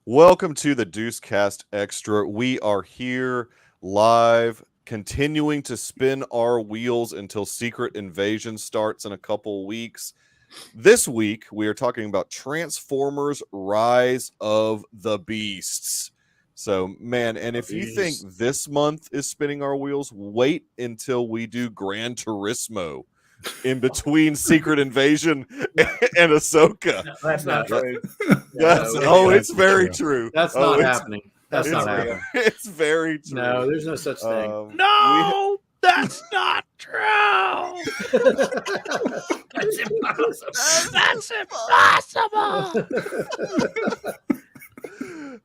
Welcome to the Deucecast Extra. We are here live, continuing to spin our wheels until Secret Invasion starts in a couple weeks. This week, we are talking about Transformers Rise of the Beasts. So, man, and if you think this month is spinning our wheels, wait until we do Gran Turismo in between Secret Invasion and Ahsoka. No, that's not true. It's very true. That's not happening. That's not happening. It's very true. No, there's no such thing. No, that's not true. That's impossible. That's impossible.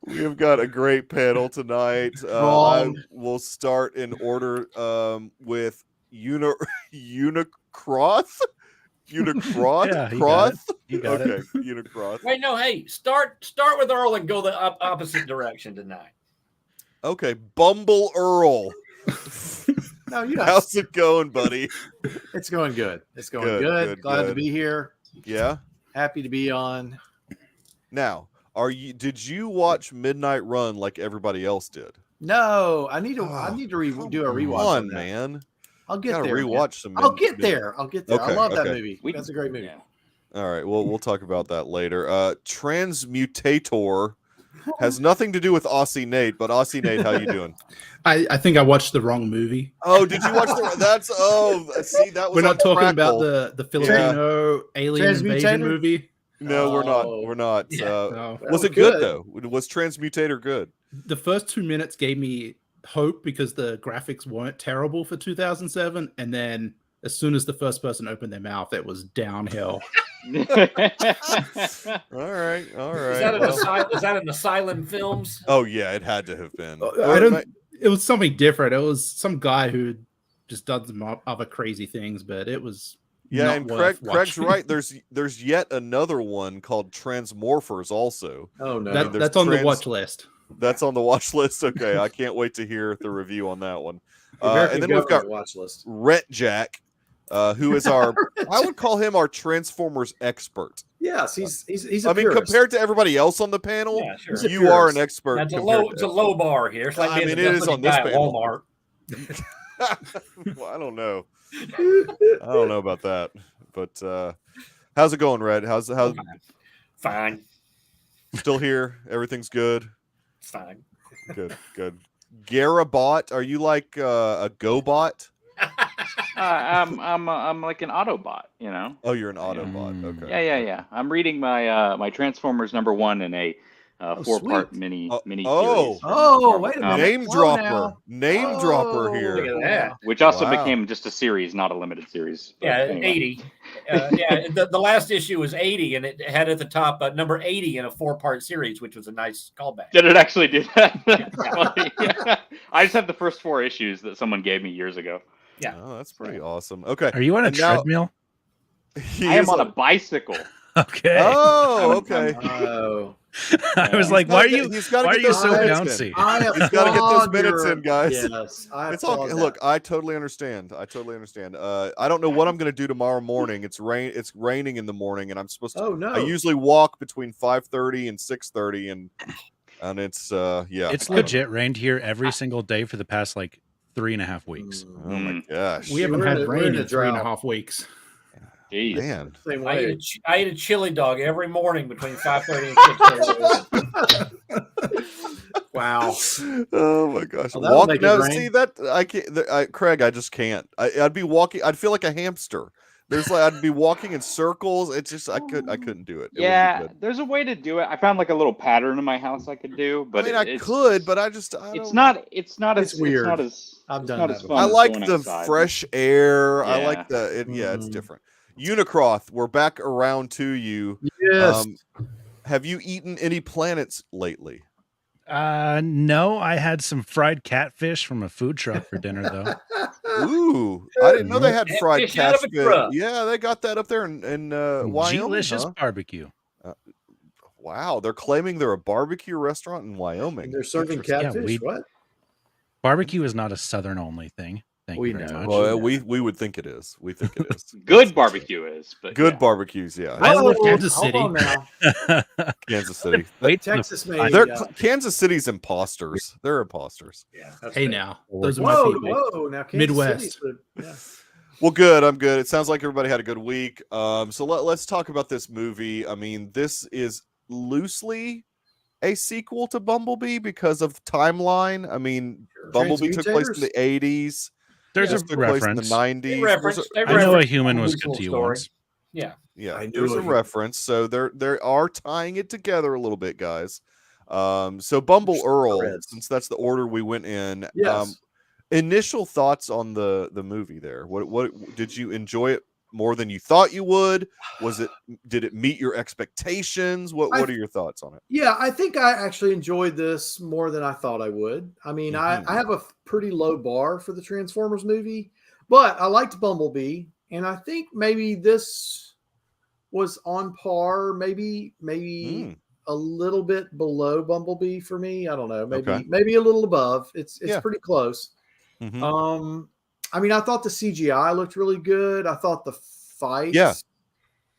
We have got a great panel tonight. I will start in order with Unicross. Unicross? Yeah, you got it. Unicross. Wait, no, hey, start with Earl and go the opposite direction tonight. Okay, Bumble Earl. No, you know. How's it going, buddy? It's going good. It's going good. Glad to be here. Yeah. Happy to be on. Now, did you watch Midnight Run like everybody else did? No, I need to do a rewatch. Come on, that. man. I'll get Gotta there. rewatch some. I'll get there. Okay, I love that movie. That's a great movie. Yeah. All right. Well, we'll talk about that later. Transmutator has nothing to do with Aussie Nate, but Aussie Nate, how you doing? I think I watched the wrong movie. Oh, did you watch that was We're not talking Crackle. about the Filipino alien invasion movie. No, we're not. Yeah. Was it good though? Was Transmutator good? The first 2 minutes gave me hope because the graphics weren't terrible for 2007, and then as soon as the first person opened their mouth, it was downhill. All right. Is that in Asylum Films? Oh yeah, it had to have been. It was something different. It was some guy who just does some other crazy things, but it was and Craig's right. There's yet another one called Transmorphers also. Oh no, that's on the watch list. That's on the watch list. Okay, I can't wait to hear the review on that one. And then we've got watch list. Rhett Jack, who is I would call him our Transformers expert. Yes, he's I mean, compared to everybody else on the panel, you are an expert. It's a low bar here. It's like it is on this panel. Walmart. Well, I don't know. I don't know about that, but how's it going, Red? How's Fine. Still here? Everything's good. It's fine. Good. Garabot, are you like a GoBot? I'm like an Autobot, you know. Oh, you're an Autobot. Okay. Yeah. I'm reading my Transformers #1 in a 4-part mini series. Oh, wait a minute. Name dropper here. Look at that. Which also became just a series, not a limited series. Yeah, anyway. 80. The last issue was 80, and it had at the top number 80 in a 4-part series, which was a nice callback. Did it actually do that? That's funny. I just have the first 4 issues that someone gave me years ago. Yeah. Oh, that's pretty awesome. Okay. Are you on a treadmill? I am on a bicycle. Okay. Oh, okay. I was like, why are you so bouncy? He's got to get those minutes in, guys. Yes, it's all. Look, I totally understand. I don't know what I'm going to do tomorrow morning. It's raining in the morning, and I'm supposed to. Oh no! I usually walk between 5:30 and 6:30, and it's It's legit rained here every single day for the past 3.5 weeks. Oh my gosh! We haven't had rain in 3.5 weeks. Jeez. Man, I eat a chili dog every morning between 5:30 and 6:30. Wow! Oh my gosh! Well, see that I can't. Craig, I just can't. I'd be walking. I'd feel like a hamster. I'd be walking in circles. It's just I couldn't do it. There's a way to do it. I found a little pattern in my house I could do, but I could, but it's not. It's weird. I've done that before. I like the fresh air. Yeah. I like it's different. Unicross, we're back around to you. Yes. Have you eaten any planets lately? No, I had some fried catfish from a food truck for dinner, though. Ooh, I didn't know they had fried catfish. Yeah, they got that up there in Wyoming. Delicious barbecue. Wow, they're claiming they're a barbecue restaurant in Wyoming. They're serving catfish. What? Barbecue is not a Southern only thing. Thank We you very know. much. Well, we would think it is. We think it is. Good barbecue is, but Good yeah. barbecues, yeah. I live Kansas Hold City. on now. Kansas City. Wait till the- Texas made. They're Kansas City's imposters. They're imposters. Yeah, that's Hey fair. now, those are my Whoa, people. whoa! Now Kansas Midwest. City's the- yeah. Well, good. I'm good. It sounds like everybody had a good week. So let's talk about this movie. I mean, this is loosely a sequel to Bumblebee because of timeline. I mean, Bumblebee took place in the 80s. There's This a took place in the reference. 90s. They There's reference. a- They I know a reference human was Bumblebee's good to you story. once. Yeah. Yeah, I knew there's a it. reference. So they are tying it together a little bit, guys. So Bumble Earl, Threads. since that's the order we went in. Yes. Initial thoughts on the movie there. What did you enjoy it more than you thought you would? Did it meet your expectations? What are your thoughts on it? Yeah, I think I actually enjoyed this more than I thought I would. I mean, Mhm. I have a pretty low bar for the Transformers movie, but I liked Bumblebee, and I think maybe this was on par, maybe a little bit below Bumblebee for me. I don't know, maybe a little above. It's Yeah. pretty close. Mhm. I mean, I thought the CGI looked really good. I thought the fights. Yeah.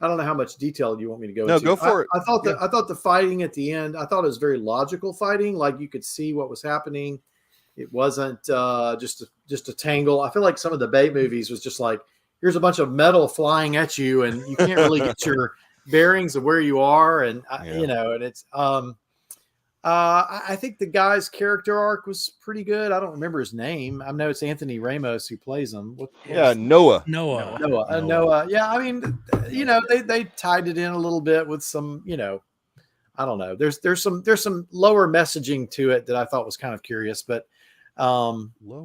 I don't know how much detail you want me to go No, into. go for it. I thought the fighting at the end, I thought it was very logical fighting. Like you could see what was happening. It wasn't just a tangle. I feel like some of the Bay movies was just like, here's a bunch of metal flying at you, and you can't really get your bearings of where you are, and and it's. I think the guy's character arc was pretty good. I don't remember his name. I know it's Anthony Ramos who plays him. Noah. Noah. Yeah, I mean, they tied it in a little bit with some, I don't know. There's some lower messaging to it that I thought was kind of curious, but subtle Lower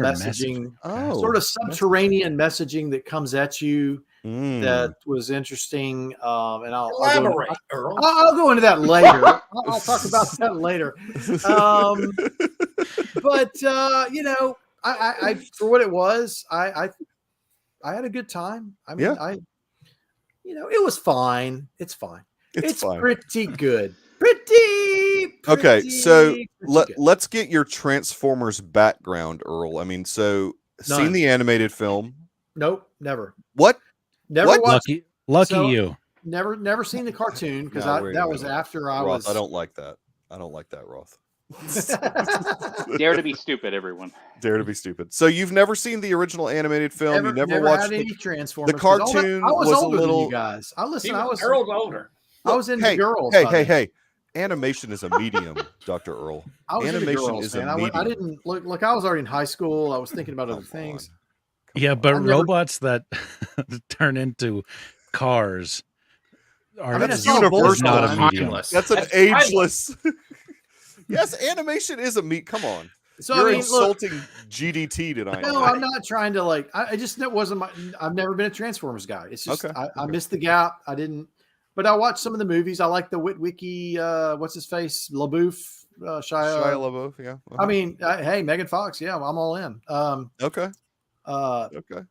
messaging, Oh, sort of subterranean messaging that comes at you that was interesting. And Elaborate, Earl. Oh, I'll go into that later. I'll talk about that later. But I for what it was, I had a good time. I mean, it was fine. It's fine. It's fine. pretty good. Pretty Okay, so good. let's get your Transformers background, Earl. I mean, so None. seen the animated film? Nope, never. What? Never What? watched. Lucky So- you. Never seen the cartoon because No, wait a that was minute. after I Roth, was. I don't like that. I don't like that, Roth. Dare to be stupid, everyone. Dare to be stupid. So you've never seen the original animated film? You never watched had any Transformers. the 'cause cartoon I was was a older than little- you guys. I was Earl's older. I was into Hey, girls. Hey, by hey, then. hey! Animation is a medium, Dr. Earl. I was into Animation girls, is a man. I medium. didn't look. I was already in high school. I was thinking about other things. Yeah, but I never- robots that turn into cars are I mean, That's it's all universal. not a bullshit. medium. Timeless. That's an That's ageless. Yes, animation is a meat. Come on, So you're I mean, look, insulting GDT tonight. no, I'm not trying to like. I just it wasn't my. I've never been a Transformers guy. It's just Okay, I missed the gap. I didn't. But I watched some of the movies. I like the Witwicky. What's his face? LaBeouf. Shia LaBeouf, yeah. Uh-huh. I mean, hey, Megan Fox. Yeah, I'm all in. Okay. I Okay.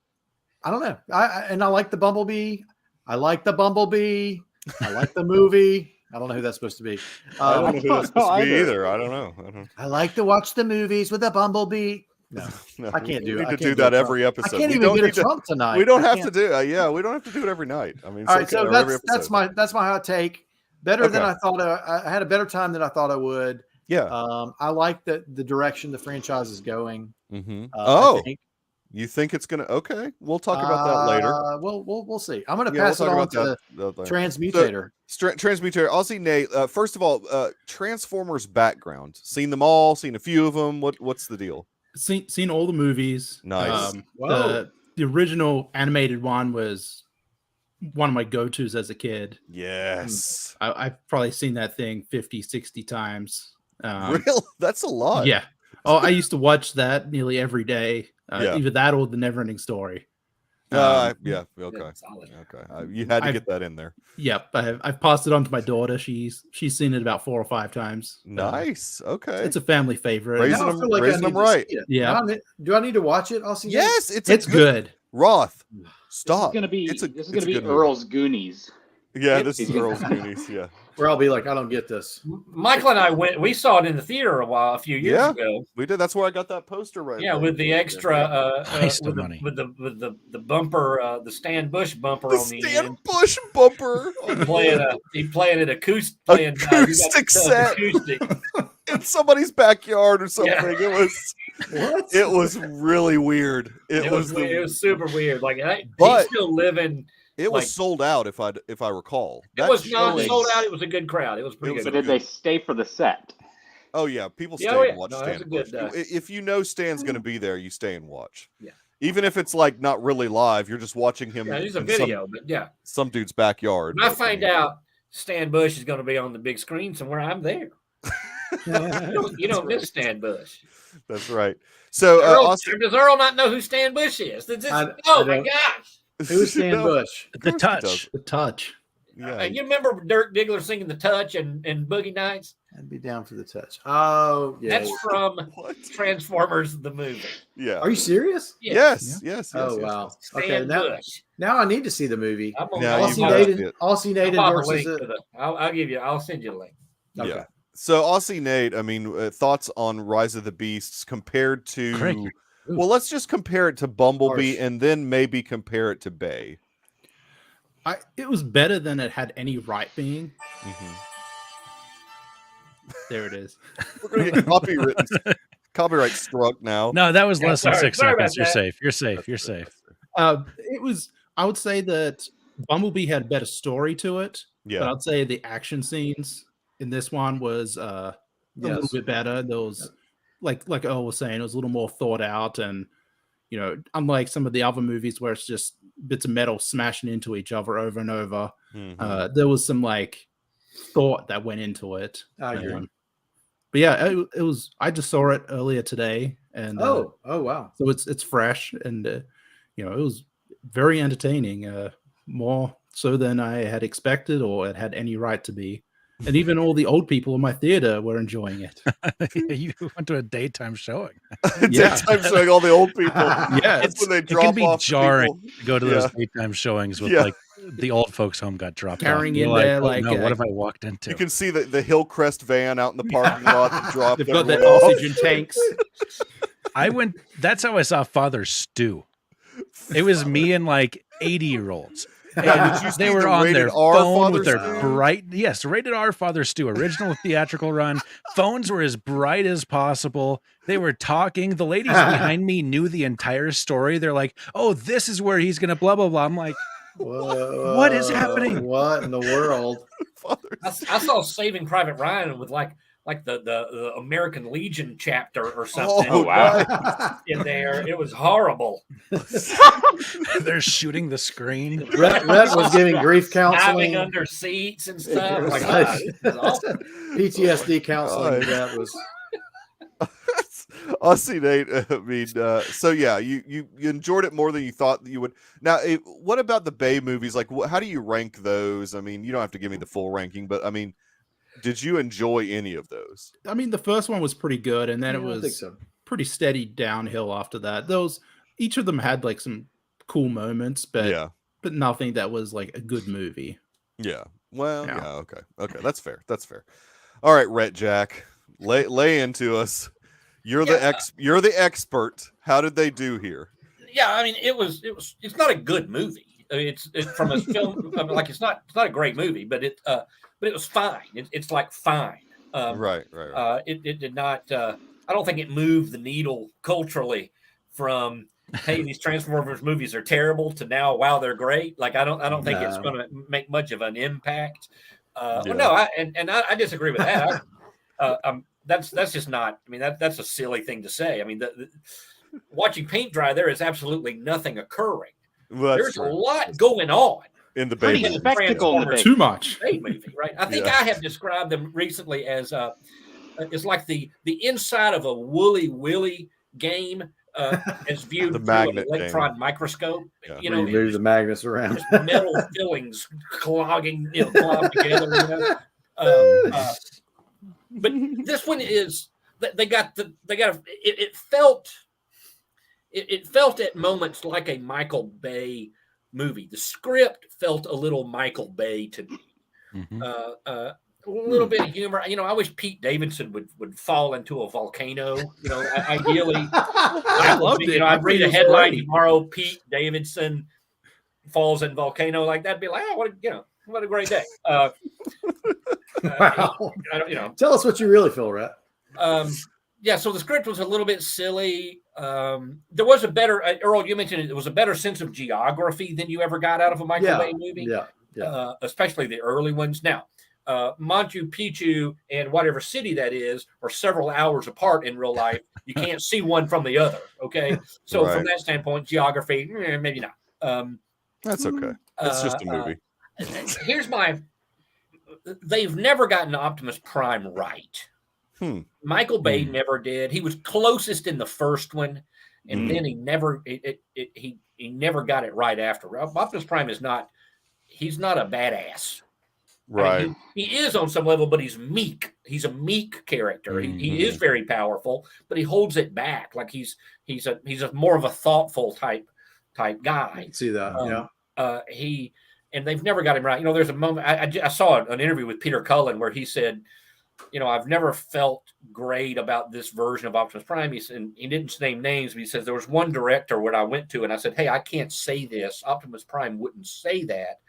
don't know. I like the Bumblebee. I like the Bumblebee. I like the movie. I don't know who that's supposed to be. I don't know who that's supposed to be either. either. I don't know. I like to watch the movies with the Bumblebee. No, No, I can't do we it. I need to can't do do that it. every I episode. can't We even don't get a need to- Trump tonight. We don't I have can't. to do. Yeah, we don't have to do it every night. I mean, it's All right, okay, so or every that's episode. my hot take. Better than Okay. I thought. I had a better time than I thought I would. Yeah. I like the direction the franchise is going. Mm-hmm. I think. You think it's gonna? Okay, we'll talk about that later. We'll see. I'm going to Yeah, pass we'll it talk on about to that later. Transmutator. Transmutator. Aussie Nate. First of all, Transformers background. Seen them all. Seen a few of them. What's the deal? Seen all the movies. Nice. Whoa. The original animated one was one of my go-tos as a kid. Yes. I've probably seen that thing 50, 60 times. Real? That's a lot. Yeah. Oh, I used to watch that nearly every day. Yeah. Either that or the Neverending Story. Yeah. Okay. Yeah, Okay. solid. You had to I've- get that in there. Yep. I've passed it on to my daughter. She's seen it about 4 or 5 times. Nice. Okay. It's a family favorite. Raising Now I them- feel like I raising need them to right. see it. Yeah. Do I need to watch it? I'll see. Yes, it's It's good. Roth. This Stop. is gonna be It's a this is it's gonna a be good movie. Earl's Goonies. Yeah, this is Earl's Goonies. Yeah. Where I'll be like, I don't get this. Michael and I we saw it in the theater a few years ago. We did. That's where I got that poster right. Yeah, with the extra Waste of with money. the bumper, the Stan Bush bumper on the Stan end. Bush bumper. He playing it acoustic set. acoustic. In somebody's backyard or something. Yeah. It was What? it was really weird. It was super weird. Like But- he's still living. it was like- sold out if I recall. It was not sold out. It was a good crowd. It was pretty It But good. did they stay for the set? Oh yeah, people stay Yeah, oh, yeah. and watch No, Stan that's a good, Bush. If you know Stan's going to be there, you stay and watch. Yeah. Even if it's like not really live, you're just watching him. Yeah, there's a in video, but yeah. some dude's backyard. When I but, find mean, out Stan Bush is going to be on the big screen somewhere, I'm there. You don't miss Stan Bush. That's right. So Does Earl not know who Stan Bush is? Oh my gosh! Who's Stan No, Bush? of The course he Touch. does. The Touch. Yeah. You remember Dirk Diggler singing "The Touch" and Boogie Nights? I'd be down for the touch. Oh, yeah. That's from What? Transformers the movie. Yeah. Are you serious? Yes. Yes. Oh, yes, wow. Stan Okay, Bush. now I need to see the movie. I'm gonna- Now I'll you see must Nate- see it. Aussie Nate I'll endorses link it. to the- I'll send you a link. Okay. Yeah. So Aussie Nate, I mean, thoughts on Rise of the Beasts compared to? Great. Well, let's just compare it to Bumblebee Harsh. and then maybe compare it to Bay. It was better than it had any right being. Mhm. There it is. We're gonna get copyright struck now. No, that was Yeah, less than sorry 6 about seconds. You're that. safe. You're safe. You're safe. It was. I would say that Bumblebee had better story to it, but Yeah. I'd say the action scenes in this one was a little Yes. bit better. There was, like Earl was saying, it was a little more thought out, and unlike some of the other movies where it's just bits of metal smashing into each other over and over, Mhm. there was some like thought that went into it. I agree. But yeah, it was. I just saw it earlier today, and Oh, wow. so it's fresh, and it was very entertaining. More so than I had expected or it had any right to be. And even all the old people in my theater were enjoying it. You went to a daytime showing. Yeah. Daytime showing all the old people. Yeah, That's when they It drop can be off the jarring people. to go to those daytime showings with Yeah. like the old folks home got dropped Carrying off. You're in there, "Oh, like, no, what have I walked into?" You can see the Hillcrest van out in the parking lot that dropped they've got their everyone off. oxygen tanks. That's how I saw Father Stew. It was me and like 80-year-olds. Now, did you see They were the on rated their R phone Father with their Stew? rated R Father Stew, original theatrical run. Phones were as bright as possible. They were talking. The ladies behind me knew the entire story. They're like, "Oh, this is where he's gonna blah blah blah." I'm like, Whoa, What is happening? What in the world? Father I saw Saving Private Ryan with like the American Legion chapter or something Oh, wow. right. in there. It was horrible. they're shooting the screen. Rhett was giving grief Diving counseling, under seats and stuff. was Like, like- God, it was awful. PTSD counseling. God. That was Aussie Nate, I mean, so yeah, you enjoyed it more than you thought that you would. Now, what about the Bay movies? Like, how do you rank those? I mean, you don't have to give me the full ranking, but I mean, did you enjoy any of those? I mean, the first one was pretty good, and then it I think was so. pretty steady downhill after that. Each of them had like some cool moments, but nothing that was like a good movie. Yeah. Well, Yeah. yeah. Okay. That's fair. All right, Rhett Jack, lay into us. You're the expert. How did they do here? Yeah, I mean, it's not a good movie. I mean, it's from a film. I mean, like it's not a great movie, but it was fine. It's like fine. Right. It did not. I don't think it moved the needle culturally from hey, these Transformers movies are terrible to now, wow, they're great. Like I don't think it's No. going to make much of an impact. Yeah. Well, no, I disagree with that. That's just not. I mean, that's a silly thing to say. I mean, watching paint dry, there is absolutely nothing occurring. Well, There's a lot going on. in the Pretty Bay Pretty movie. spectacle in the Bay. Too much. Bay movie, right? I think Yeah. I have described them recently as it's like the inside of a Woolly Willy game as viewed The through an magnet electron microscope. Yeah. You Where know, you move the magnets around. just metal fillings clogged together. You know? But this one is it felt at moments like a Michael Bay movie. The script felt a little Michael Bay to me. Mhm. A little bit of humor. I wish Pete Davidson would fall into a volcano. Ideally, I loved it. I I'd thought read it a was headline great. tomorrow: Pete Davidson falls in volcano. Like that'd be like, what a great day. Wow. I don't, Tell us what you really feel, Rhett. yeah. So the script was a little bit silly. There was a better Earl. You mentioned it was a better sense of geography than you ever got out of a Michael Bay movie. Yeah. Especially the early ones. Now, Machu Picchu and whatever city that is are several hours apart in real life. You can't see one from the other. Okay, so from that standpoint, geography, maybe not. That's okay. It's just a movie. Here's they've never gotten Optimus Prime right. Michael Bay never did. He was closest in the first one, and then he never he never got it right after. Optimus Prime he's not a badass. Right. I mean, he is on some level, but he's meek. He's a meek character. He is very powerful, but he holds it back. Like he's a more of a thoughtful type guy. I can see that. And they've never got him right. There's a moment I saw an interview with Peter Cullen where he said, I've never felt great about this version of Optimus Prime. He said, he didn't name names, but he says there was one director when I went to and I said, hey, I can't say this. Optimus Prime wouldn't say that.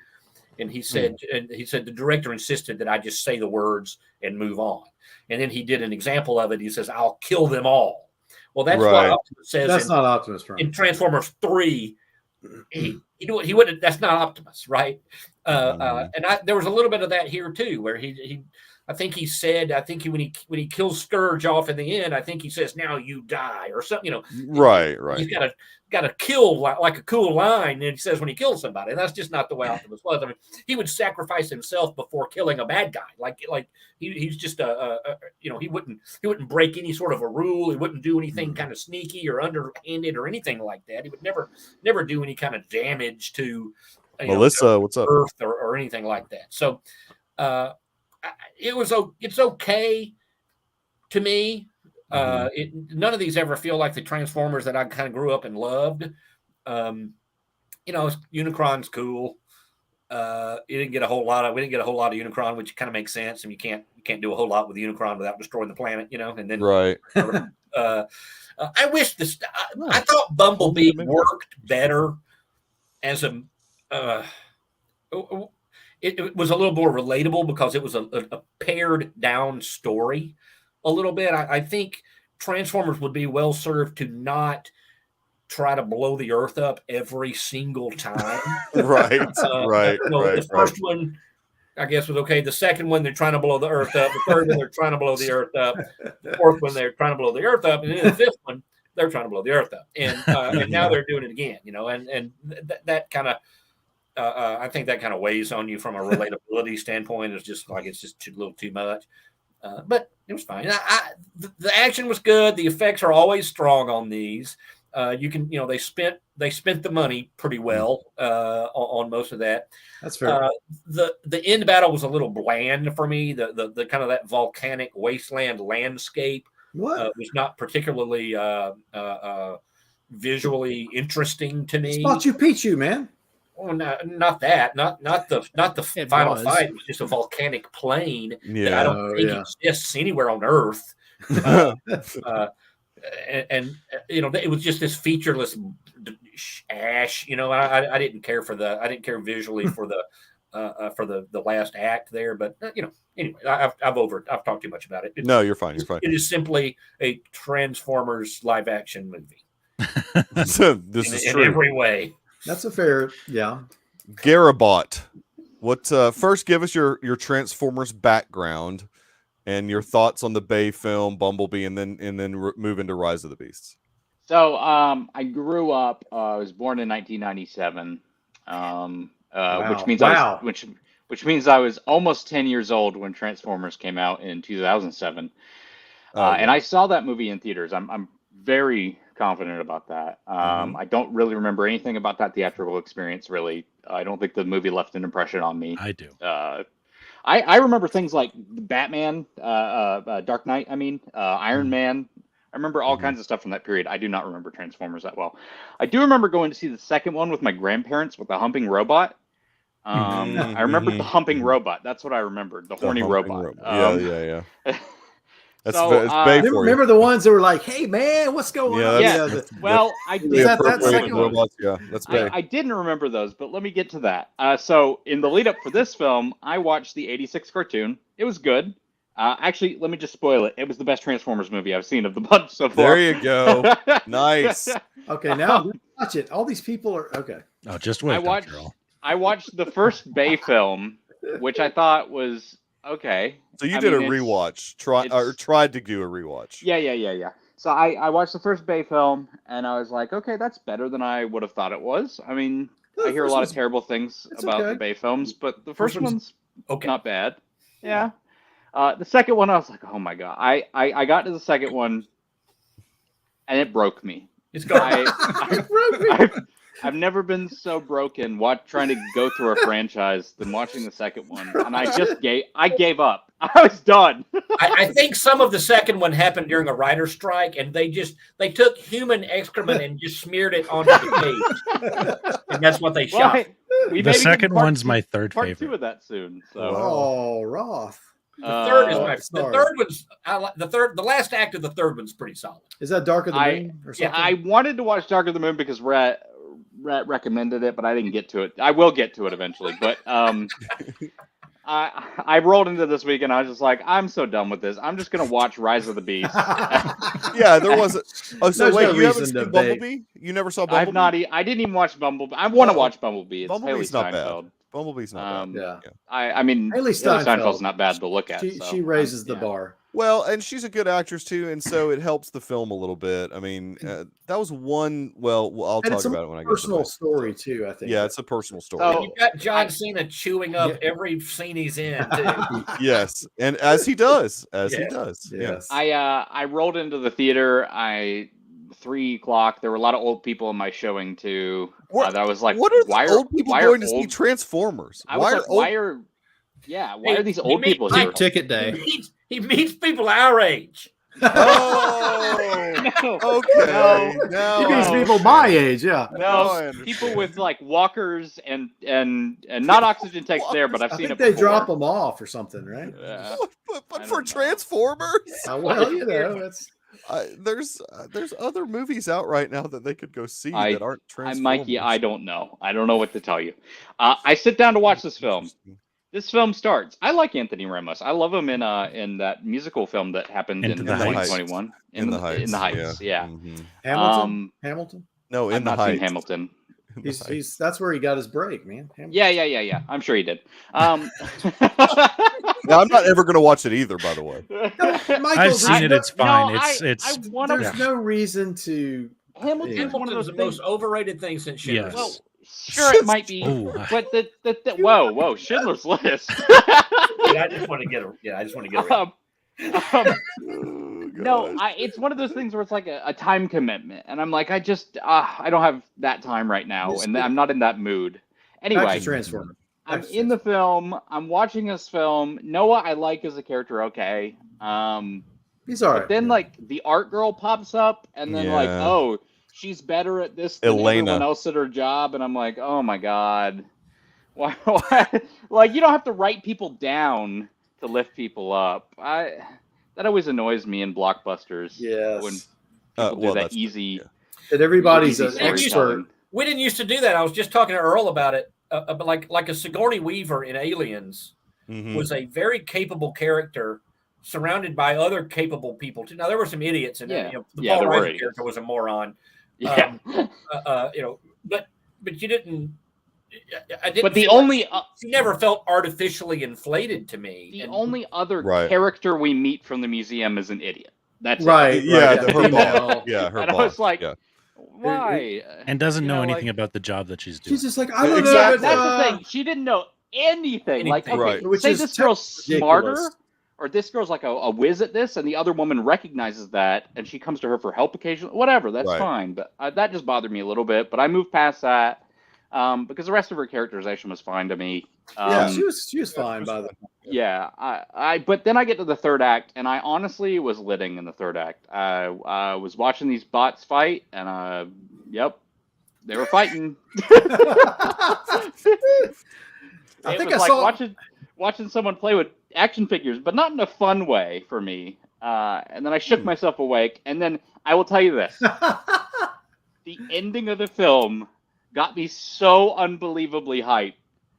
And he said, the director insisted that I just say the words and move on. And then he did an example of it. He says, I'll kill them all. Well, that's what Optimus says. That's not Optimus Prime. In Transformers 3, he wouldn't. That's not Optimus, right? And there was a little bit of that here too, where I think when he kills Scourge off in the end, I think he says, "Now you die," or something. Right. He's got to kill like a cool line, and he says when he kills somebody. And that's just not the way Optimus was. I mean, he would sacrifice himself before killing a bad guy. Like he's just he wouldn't break any sort of a rule. He wouldn't do anything kind of sneaky or underhanded or anything like that. He would never do any kind of damage to Melissa. What's up? Earth or anything like that. So it's okay to me. None of these ever feel like the Transformers that I kind of grew up and loved. Unicron's cool. We didn't get a whole lot of Unicron, which kind of makes sense. And you can't do a whole lot with Unicron without destroying the planet, And then I wish I thought Bumblebee worked better as it was a little more relatable because it was a pared down story a little bit. I think Transformers would be well served to not try to blow the Earth up every single time. Right. The first one, I guess, was okay. The second one, they're trying to blow the Earth up. The third one, they're trying to blow the Earth up. The fourth one, they're trying to blow the Earth up. And then the fifth one, they're trying to blow the Earth up. And now they're doing it again, and that kind of, I think that kind of weighs on you from a relatability standpoint. It's just a little too much. But it was fine. The action was good. The effects are always strong on these. They spent the money pretty well on most of that. That's fair. The end battle was a little bland for me. The kind of that volcanic wasteland landscape was not particularly visually interesting to me. It's Machu Picchu, man. Oh, not that. Not the final fight. It was just a volcanic plain that I don't think exists anywhere on Earth. And it was just this featureless ash. I didn't care I didn't care visually for the last act there. But anyway, I've talked too much about it. No, you're fine. You're fine. It is simply a Transformers live action movie. This is true in every way. That's a fair, yeah. Garabot, what? First, give us your Transformers background and your thoughts on the Bay film Bumblebee, and then move into Rise of the Beasts. So, I grew up. I was born in 1997, which means I was almost 10 years old when Transformers came out in 2007, and I saw that movie in theaters. I'm very confident about that. I don't really remember anything about that theatrical experience, really. I don't think the movie left an impression on me. I do. I remember things like Batman, Dark Knight, Iron Man. I I remember all kinds of stuff from that period. I do not remember Transformers that well. I do remember going to see the second one with my grandparents with the humping robot. I remembered the humping robot. That's what I remembered. The horny robot. Yeah. That's So, it's Bay for you. Remember the ones that were like, "Hey man, what's going on?" Yeah. Well, I did. Is that second one? Robots? Yeah, that's Bay. I didn't remember those, but let me get to that. So in the lead up for this film, I watched the '86 cartoon. It was good. Actually, let me just spoil it. It was the best Transformers movie I've seen of the bunch so far. There you go. Nice. Okay, now watch it. All these people are okay. Oh, just wait. I watched the first Bay film, which I thought was okay. So you did a rewatch. Tried to do a rewatch. Yeah. So I watched the first Bay film, and I was like, okay, that's better than I would have thought it was. I mean, I hear a lot of terrible things about the Bay films, but the first one's not bad. Yeah. The second one, I was like, oh my god. I got to the second one, and it broke me. It's gone. It broke me. I've never been so broken trying to go through a franchise than watching the second one, and I gave up. I was done. I think some of the second one happened during a writer's strike, and they took human excrement and just smeared it onto the page, and that's what they shot. The second one's my third favorite. Part 2 of that soon. So. Oh, Roth. The third is the third one's the last act of the third one's pretty solid. Is that Dark of the Moon or something? Yeah, I wanted to watch Dark of the Moon because Rhett recommended it, but I didn't get to it. I will get to it eventually, but I rolled into this week and I was just like, I'm so done with this. I'm just gonna watch Rise of the Beast. Yeah, there was. You haven't seen to Bumblebee? You never saw Bumblebee? I've not. I didn't even watch Bumblebee. I want to watch Bumblebee. It's Bumblebee's Haley not Steinfeld. bad. Bumblebee's not bad. Yeah. I mean, Haley Steinfeld's not bad to look at. She raises the bar. Well, and she's a good actress too, and so it helps the film a little bit. I mean, that was one. Well, I'll talk about it when I get to personal story too. I think. Yeah, it's a personal story. Oh, you got John Cena chewing up every scene he's in. Too. Yes, and as he does, he does. Yes. I rolled into the theater. 3 o'clock. There were a lot of old people in my showing too. That was like, what are old people going to see Transformers? Why are these old people here? Big ticket day. He meets people our age. Oh, okay. No. He meets people my age. Yeah. No, people with like walkers and not oxygen tanks there, but I've seen it before. They drop them off or something, right? Yeah. But for Transformers? Well, you know, it's. There's other movies out right now that they could go see that aren't Transformers. Mikey, I don't know. I don't know what to tell you. I sit down to watch this film. This film starts. I like Anthony Ramos. I love him in that musical film that happened in 2021. In the Heights. Yeah. Mm-hmm. Hamilton. No, in the Heights. Hamilton. He's that's where he got his break, man. Hamilton. Yeah. I'm sure he did. Now, I'm not ever going to watch it either, by the way. I've seen it. It's fine. There's no reason to. Hamilton was the most overrated thing since Schindler's. Well, sure, it might be, but whoa, Schindler's List. I just want to get it. No, it's one of those things where it's like a time commitment, and I'm like, I don't have that time right now, and I'm not in that mood. Anyway, Transformer. I'm in the film. I'm watching this film. Noah, I like as a character. Okay. He's all right. But then, like, the art girl pops up, and then, like, oh, she's better at this than everyone else at her job. And I'm like, oh, my God. Why? Like, you don't have to write people down to lift people up. That always annoys me in blockbusters. Yes. When people do that easy. That everybody's an expert. We didn't used to do that. I was just talking to Earl about it. Like a Sigourney Weaver in Aliens was a very capable character surrounded by other capable people too. Now there were some idiots, and the Paul Reiser character was a moron. Yeah. But you didn't. I didn't. But the only she never felt artificially inflated to me. The only other character we meet from the museum is an idiot. That's right. It. Yeah, her ball. Yeah, her and ball. I was like, why? And doesn't know anything about the job that she's doing. She's just like, I don't know. That's the thing. She didn't know anything. Like, okay, say this girl's smarter, or this girl's like a whiz at this, and the other woman recognizes that, and she comes to her for help occasionally. Whatever, that's fine. But that just bothered me a little bit. But I moved past that. because the rest of her characterization was fine to me. Yeah, she was fine by the way. Yeah, but then I get to the third act, and I honestly was litting in the third act. I was watching these bots fight, and yep, they were fighting. I think I like saw watching someone play with action figures, but not in a fun way for me. And then I shook myself awake, and then I will tell you this: the ending of the film got me so unbelievably hyped.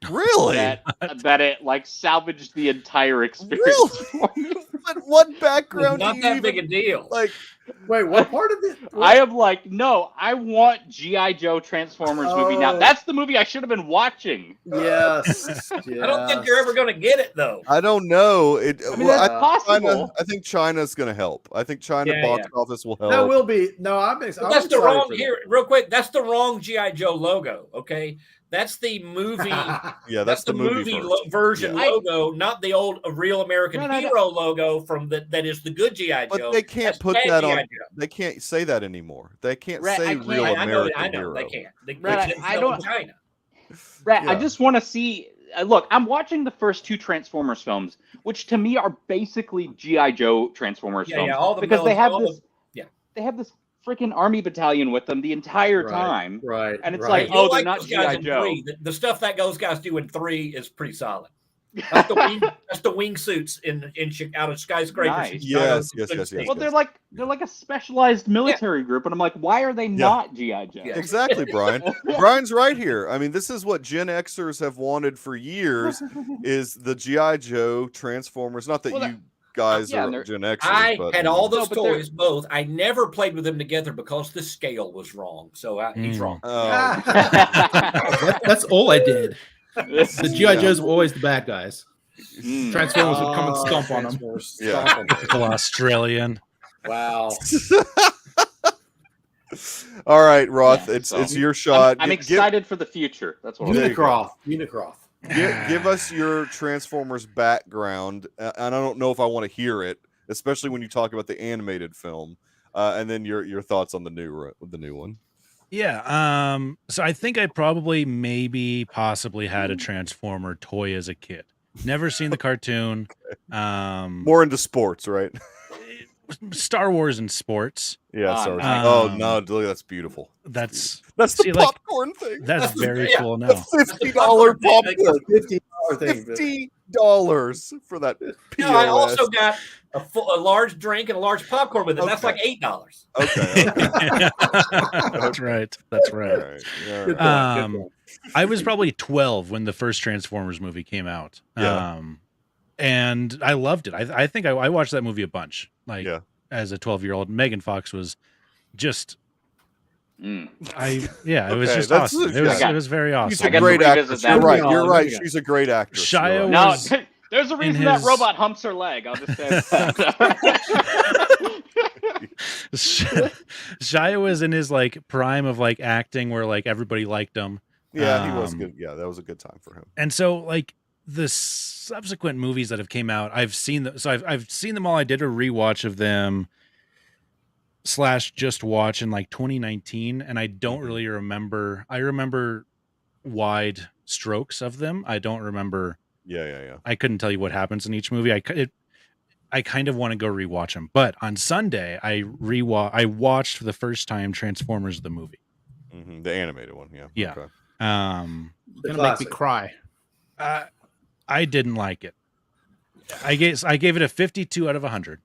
Really? That it like salvaged the entire experience. Really? For me. But what background? Not do you that even, big a deal. Like, Wait, what part of it? I am like, no, I want G.I. Joe Transformers movie now. Oh. That's the movie I should have been watching. Yes. I don't think you're ever going to get it though. I don't know. I mean, that's possible. China, I think China's going to help. I think China box office will help. That will be no. That's the wrong here. Real quick, that's the wrong GI Joe logo. Okay, that's the movie. Yeah, that's the movie version logo, not the old Real American Hero logo from that is the good GI Joe. But they can't put that on. They can't say that anymore. They can't say Real American Hero. They can't. I don't. China. I just want to see. Look, I'm watching the first two Transformers films, which to me are basically GI Joe Transformers films, because they have this freaking army battalion with them the entire time, right? And it's like, oh, they're not GI Joe. The stuff that those guys do in 3 is pretty solid. That's the wingsuits out of skyscrapers. Nice. Yes. Well, they're like a specialized military group, and I'm like, why are they not GI Joe? Yeah. Exactly, Brian. Brian's right here. I mean, this is what Gen Xers have wanted for years: is the GI Joe Transformers. Not that you guys are Gen Xers. I had all those toys, both. I never played with them together because the scale was wrong. So he's wrong. That's all I did. The G.I. Joes were always the bad guys. Transformers would come and stomp on them. Typical Australian. Wow. All right, Roth, it's your shot. I'm excited for the future. That's what Unicroft. Give us your Transformers background, and I don't know if I want to hear it, especially when you talk about the animated film, and then your thoughts on the new one. Yeah. So I think I possibly had a Transformer toy as a kid. Never seen the cartoon. More into sports, right? Star Wars and sports. Yeah. Oh no, that's beautiful. That's the popcorn thing. That's very cool. Now $50 popcorn. $50 $50 for that. POS. I also got a large drink and a large popcorn with it. Okay. That's like $8. Okay. That's right. All right. Good point. I was probably 12 when the first Transformers movie came out. Yeah. And I loved it. I think I watched that movie a bunch. As a 12-year-old, Megan Fox was just. It was just awesome. It was very awesome. She's a great actress. You're right. She's a great actress. Shia was. No, there's a reason that robot humps her leg. I'll just say Shia was in his prime of acting, where everybody liked him. Yeah, he was good. Yeah, that was a good time for him. And so the subsequent movies that have came out, I've seen them. So I've seen them all. I did a rewatch of them / just watch in 2019, and I don't really remember. I remember wide strokes of them. I don't remember. Yeah. I couldn't tell you what happens in each movie. I kind of want to go rewatch them. But on Sunday, I watched for the first time Transformers the movie, the animated one. Yeah. Okay. Gonna make me cry. I didn't like it. I gave it a 52 out of 100.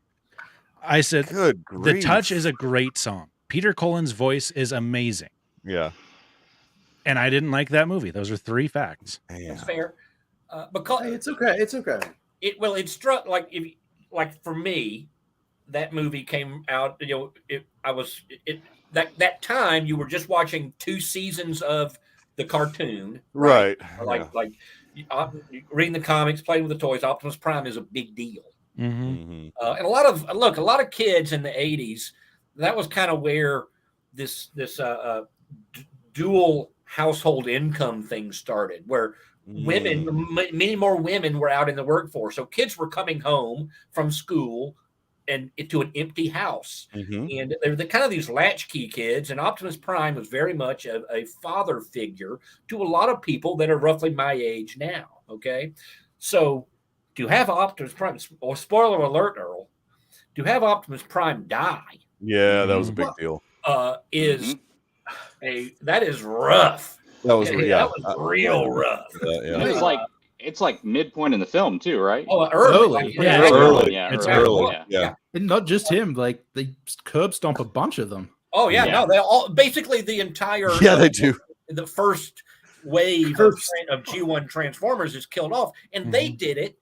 I said, "Good grief. The Touch is a great song. Peter Cullen's voice is amazing." Yeah. And I didn't like that movie. Those are 3 facts. That's fair. Because it's okay. It's okay. It struck for me, that movie came out. That time you were just watching 2 seasons of the cartoon, right? Reading the comics, playing with the toys. Optimus Prime is a big deal. Mm-hmm. And a lot of kids in the 80s, that was kind of where this dual household income thing started, where many more women were out in the workforce. So kids were coming home from school into an empty house. Mm-hmm. And they're the kind of these latchkey kids. And Optimus Prime was very much a father figure to a lot of people that are roughly my age now. Okay. So to have Optimus Prime, or spoiler alert, Earl, to have Optimus Prime die. Yeah, that was a big deal. Is that is rough. That was That was real rough. It's like midpoint in the film too, right? Oh, early. Early. It's early. Yeah. And not just him, like they curb stomp a bunch of them. Oh yeah, no, they all basically the entire they do. The first wave of G1 Transformers is killed off, and they did it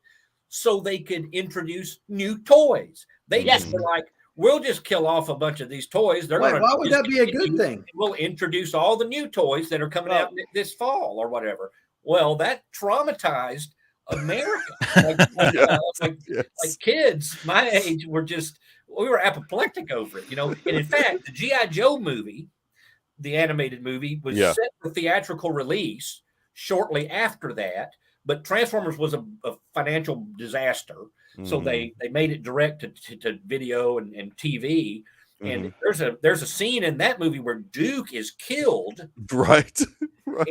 so they could introduce new toys. They just were like, we'll just kill off a bunch of these toys. Why would that be a good thing? We'll introduce all the new toys that are coming out this fall or whatever. Well, that traumatized America. Like kids my age we were apoplectic over it, And in fact, the G.I. Joe movie, the animated movie, was set for theatrical release shortly after that. But Transformers was a financial disaster. So they made it direct to video and TV. And there's a scene in that movie where Duke is killed. Right.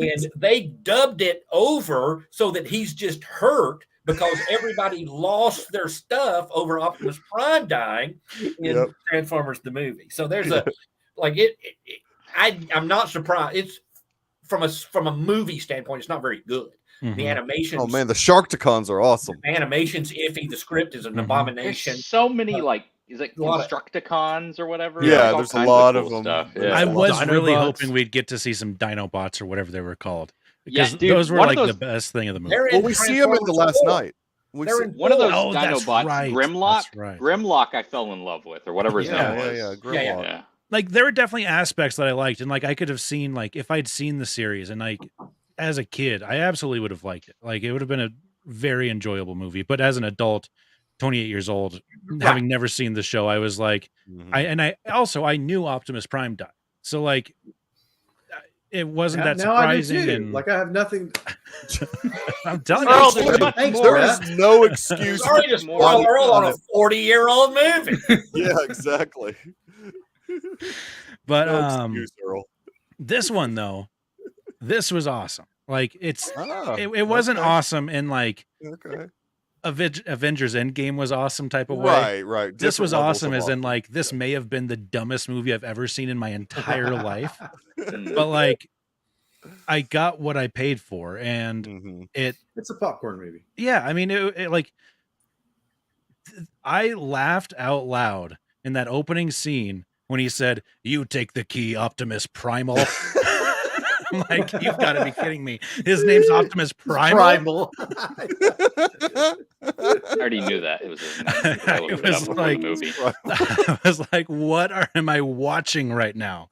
And they dubbed it over so that he's just hurt because everybody lost their stuff over Optimus Prime dying in Transformers the movie. So there's I'm not surprised. It's from a movie standpoint, it's not very good. The animations. Oh man, the Sharkticons are awesome. The animation's iffy. The script is an abomination. There's so many is it Constructicons or whatever? Yeah, there's a lot of them. Stuff. Yeah. I was really hoping we'd get to see some Dinobots or whatever they were called. Because those were the best thing of the movie. Well, we see them in the last night. One of those Dinobots, Grimlock, I fell in love with, or whatever his name was. Grimlock. Yeah. Like there were definitely aspects that I liked, and like I could have seen, like if I'd seen the series, and like as a kid, I absolutely would have liked it. Like it would have been a very enjoyable movie. But as an adult, 28 years old, having never seen the show, I was like, I knew Optimus Prime died, so like it wasn't that surprising. And like I have nothing. I'm telling you, there is no excuse. Sorry to spoil Earl on a 40-year-old movie. Yeah, exactly. But no excuse, Earl. This one though, this was awesome. Like it wasn't awesome in like Avengers Endgame was awesome type of way. Right. This was awesome as in like this may have been the dumbest movie I've ever seen in my entire life. But like I got what I paid for, and it's a popcorn movie. Yeah, I mean it like I laughed out loud in that opening scene when he said, "You take the key, Optimus Primal." I'm like, you've got to be kidding me. His name's Optimus Primal. I already knew that. It was his name. I was like, what am I watching right now?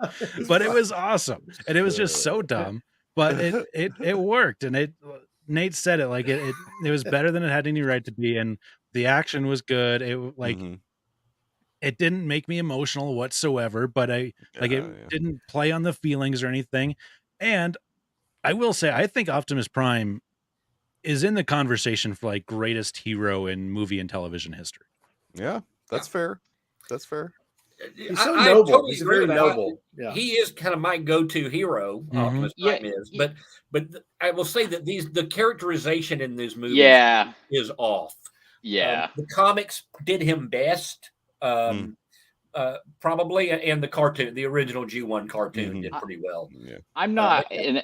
But it was awesome. And it was just so dumb. But it worked. And Nate said it, like it was better than it had any right to be. And the action was good. It didn't make me emotional whatsoever, but it didn't play on the feelings or anything. And I will say, I think Optimus Prime is in the conversation for like greatest hero in movie and television history. Yeah, that's fair. That's fair. He's so noble. Totally He's very noble. Yeah. He is kind of my go-to hero. Optimus Prime is, but I will say that the characterization in these movies is off. Yeah, the comics did him best. Probably, and the cartoon, the original G1 cartoon, did pretty well. Yeah. I'm not an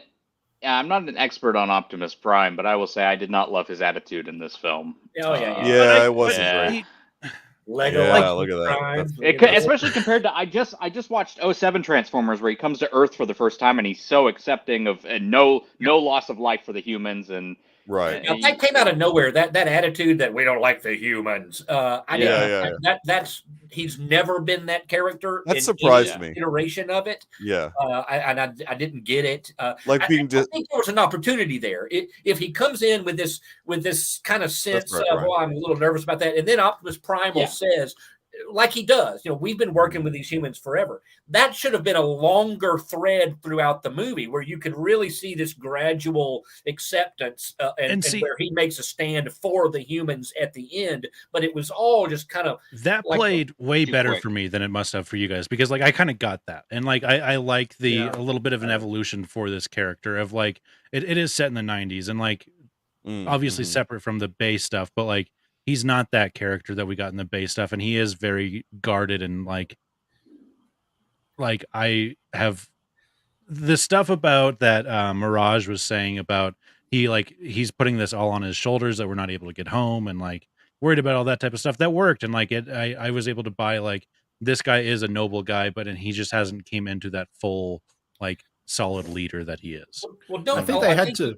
expert on Optimus Prime, but I will say I did not love his attitude in this film. It wasn't great. Lego, look at that. Especially compared to I just watched 07 Transformers, where he comes to Earth for the first time, and he's so accepting of no loss of life for the humans, and right. Now, that came out of nowhere. That attitude that we don't like the humans. That's he's never been that character. That surprised me. Iteration of it. Yeah. I didn't get it. I think there was an opportunity there. If he comes in with this kind of sense of, I'm a little nervous about that, and then Optimus Primal says, like he does. We've been working with these humans forever. That should have been a longer thread throughout the movie where you could really see this gradual acceptance and where he makes a stand for the humans at the end. But it was all just kind of that played way better for me than it must have for you guys, because like I kind of got that, and like I like a little bit of an evolution for this character of like it is set in the 90s and like obviously separate from the base stuff, but like he's not that character that we got in the base stuff, and he is very guarded and like I have the stuff about that Mirage was saying about he's putting this all on his shoulders that we're not able to get home and like worried about all that type of stuff that worked, and like I was able to buy like this guy is a noble guy, and he just hasn't came into that full like solid leader that he is. Well, I think they had to.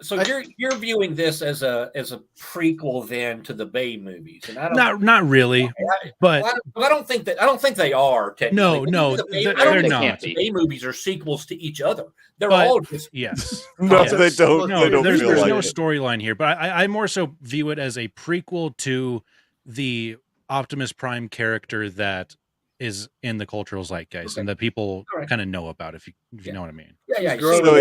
So you're viewing this as a prequel then to the Bay movies, and I don't not really, but I don't think they are technically. No, they're not. The Bay movies are sequels to each other. They're all just yes. No, they don't. No, they don't there's feel like no it. storyline here, but I more so view it as a prequel to the Optimus Prime character that is in the cultural zeitgeist and that people kind of know about, if you know what I mean. Yeah. So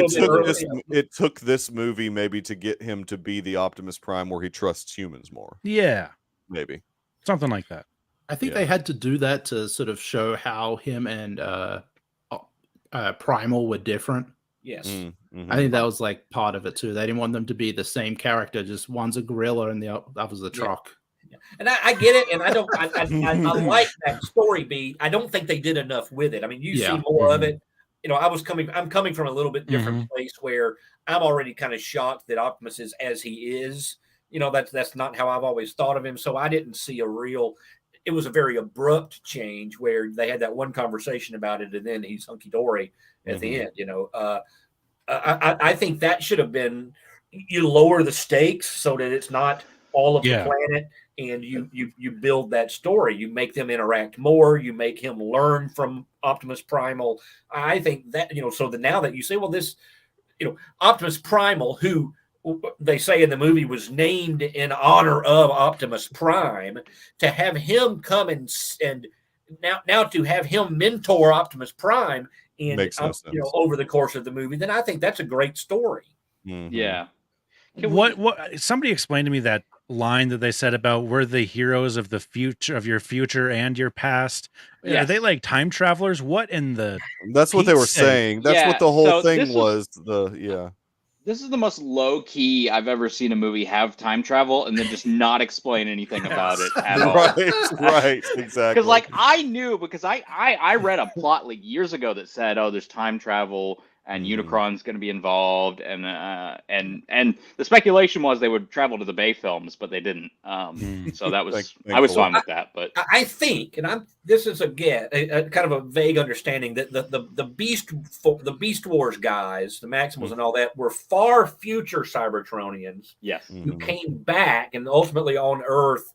it took this movie maybe to get him to be the Optimus Prime where he trusts humans more. Yeah. Maybe. Something like that. I think they had to do that to sort of show how him and Primal were different. Yes. I think that was like part of it too. They didn't want them to be the same character, just one's a gorilla and the other's a truck. And I get it, and I like that story beat. I don't think they did enough with it. I mean, you see more of it. I'm coming from a little bit different place where I'm already kind of shocked that Optimus is as he is. That's not how I've always thought of him. So I didn't see it was a very abrupt change where they had that one conversation about it, and then he's hunky dory at the end. I think that should have been, you lower the stakes so that it's not all of the planet. And you build that story. You make them interact more. You make him learn from Optimus Primal. I think that, so now that you say, well, this, Optimus Primal, who they say in the movie was named in honor of Optimus Prime, to have him come and now to have him mentor Optimus Prime and over the course of the movie, then I think that's a great story. Yeah. What somebody explained to me that line that they said about we're the heroes of the future, of your future and your past. Are they like time travelers? What in the That's what they were saying. That's what the whole thing was. This is the most low key I've ever seen a movie have time travel and then just not explain anything about it at all. Right, exactly. Because like I knew, because I read a plot like years ago that said, oh, there's time travel and Unicron's going to be involved, and the speculation was they would travel to the Bay films, but they didn't. So that was I was fine with that. But I think, and this is a kind of a vague understanding that the Beast Wars guys, the Maximals and all that, were far future Cybertronians, who came back and ultimately on Earth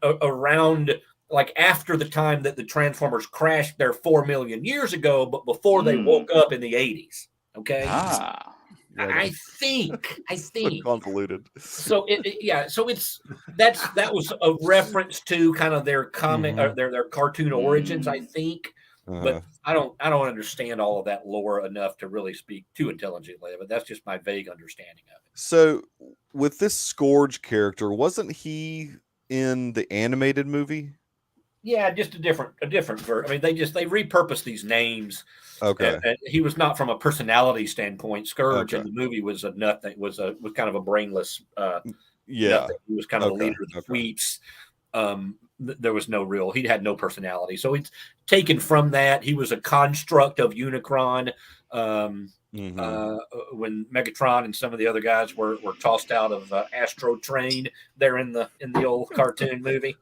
around, like after the time that the Transformers crashed there 4 million years ago, but before they woke up in the 80s. Okay. I think convoluted. So that was a reference to kind of their comic or their cartoon origins, I think. But I don't understand all of that lore enough to really speak too intelligently of it. That's just my vague understanding of it. So with this Scourge character, wasn't he in the animated movie? Yeah, just a different version. I mean, they repurposed these names. Okay. And he was not from a personality standpoint. Scourge in the movie was was kind of a brainless. Nothing. He was kind of the leader of the sweeps. There was no real. He had no personality. So it's taken from that. He was a construct of Unicron. When Megatron and some of the other guys were tossed out of Astro Train there in the old cartoon movie.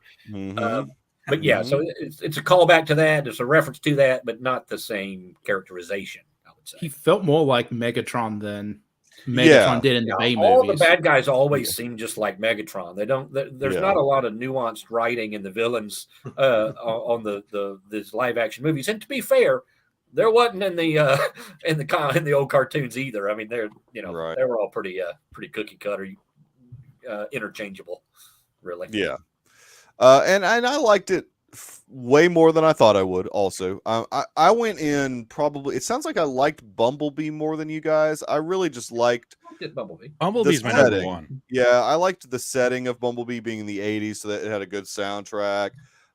But yeah, so it's a callback to that. It's a reference to that, but not the same characterization, I would say. He felt more like Megatron than Megatron did in the Bay movies. All the bad guys always seem just like Megatron. They don't. There's not a lot of nuanced writing in the villains on these live action movies. And to be fair, there wasn't in the old cartoons either. I mean, they were all pretty cookie cutter, interchangeable, really. Yeah. And I liked it way more than I thought I would. Also, I went in probably. It sounds like I liked Bumblebee more than you guys. I really just liked Bumblebee. Bumblebee's my setting. number one. Yeah, I liked the setting of Bumblebee being in the '80s, so that it had a good soundtrack.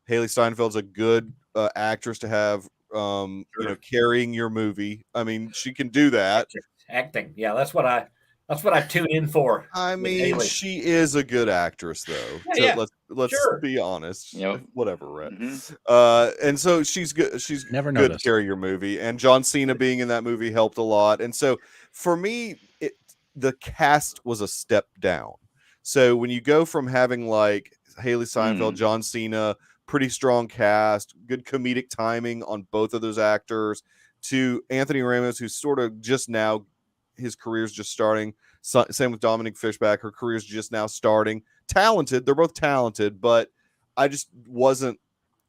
Haley Steinfeld's a good actress to have, you know, carrying your movie. I mean, she can do that. Acting, yeah, that's what I tune in for. I mean, she is a good actress, though. Yeah, So let's be honest. Yep. Whatever, Rhett. Mm-hmm. And so she's good. She's Never good to noticed. carry your movie, and John Cena being in that movie helped a lot. And so for me, the cast was a step down. So when you go from having like Haley Steinfeld, John Cena, pretty strong cast, good comedic timing on both of those actors, to Anthony Ramos, who's sort of just now, his career's just starting. Same with Dominic Fishback. Her career's just now starting. Talented. They're both talented, but I just wasn't.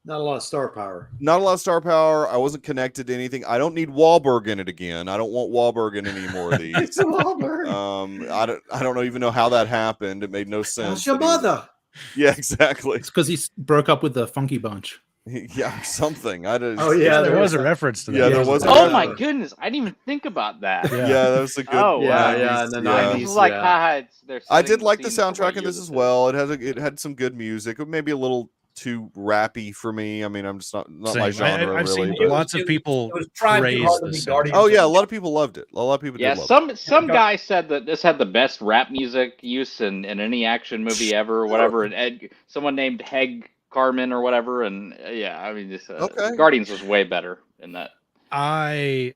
Not a lot of star power. Not a lot of star power. I wasn't connected to anything. I don't need Wahlberg in it again. I don't want Wahlberg in any more of these. It's Wahlberg. I don't even know how that happened. It made no sense. How's your mother? Yeah, exactly. It's because he broke up with the Funky Bunch. Yeah, something. I didn't. Oh yeah, There was a reference to that. Yeah, there was. Oh my goodness, I didn't even think about that. Yeah, that was a good. Oh, wow. Yeah, in the I 90s. was like, yeah. haha, they're I setting did like the scene for soundtrack what in this you as said. well. It had some good music. Maybe a little too rappy for me. I mean, I'm just not my Same. genre. I've really, seen but- lots of people It was trying too praise hard to the be soundtrack. Guardians. Oh yeah, a lot of people loved it. A lot of people Yeah, did love it. some guy said that this had the best rap music use in any action movie ever, or whatever. And someone named Heg Carmen or whatever, and yeah, I mean, this Okay. Guardians was way better in that. I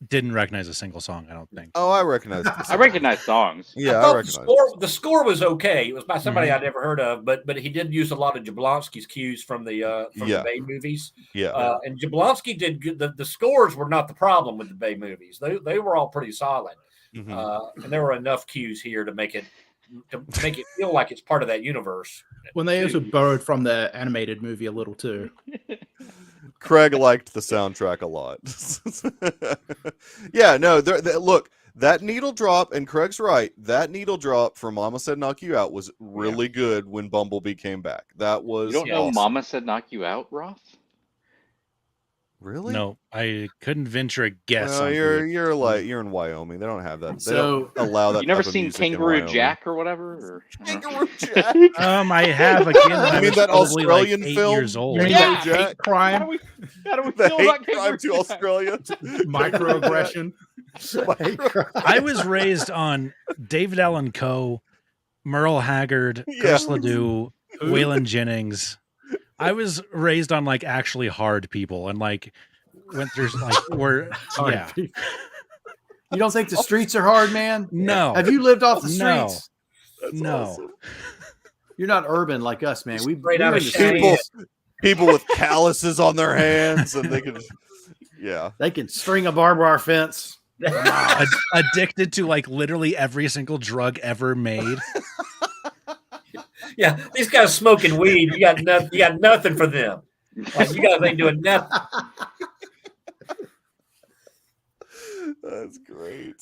didn't recognize a single song, I don't think. Oh, I recognize this. I recognize songs. Yeah, I I thought recognize. the score was okay. It was by somebody I'd never heard of, but he did use a lot of Jablonski's cues from the Bay movies. Yeah. And Jablonski did good. The scores were not the problem with the Bay movies. They were all pretty solid. Mhm. And there were enough cues here to make it feel like it's part of that universe. When they also borrowed from the animated movie a little too. Craig liked the soundtrack a lot. Yeah, no, look, that needle drop, and Craig's right, that needle drop for Mama Said Knock You Out was really good when Bumblebee came back. That was You don't know awesome. Mama Said Knock You Out, Roth? Really? No, I couldn't venture a guess. No, on who you're in Wyoming. They don't have that. They So- don't allow that. You never type of seen music in Kangaroo Wyoming. Jack or whatever? Or, Kangaroo Jack. I have again. When I You mean was that probably Australian like 8 film? years old. You mean Yeah. that Jack. hate how do crime, we The feel hate about crime Kangaroo to Jack? Australia. microaggression? I was raised on David Allen Coe, Merle Haggard, Yeah. Chris Ledoux, Waylon Jennings. I was raised on like actually hard people and like went through like Hard yeah. people. You don't think the streets are hard, man? No. Have you lived off the No. streets? That's No. awesome. You're not urban like us, man. Straight out of People with calluses on their hands, and they can. Yeah. They can string a barbed wire fence. Addicted to like literally every single drug ever made. Yeah, these guys smoking weed. You got nothing for them. Like, you guys ain't doing nothing. That's great.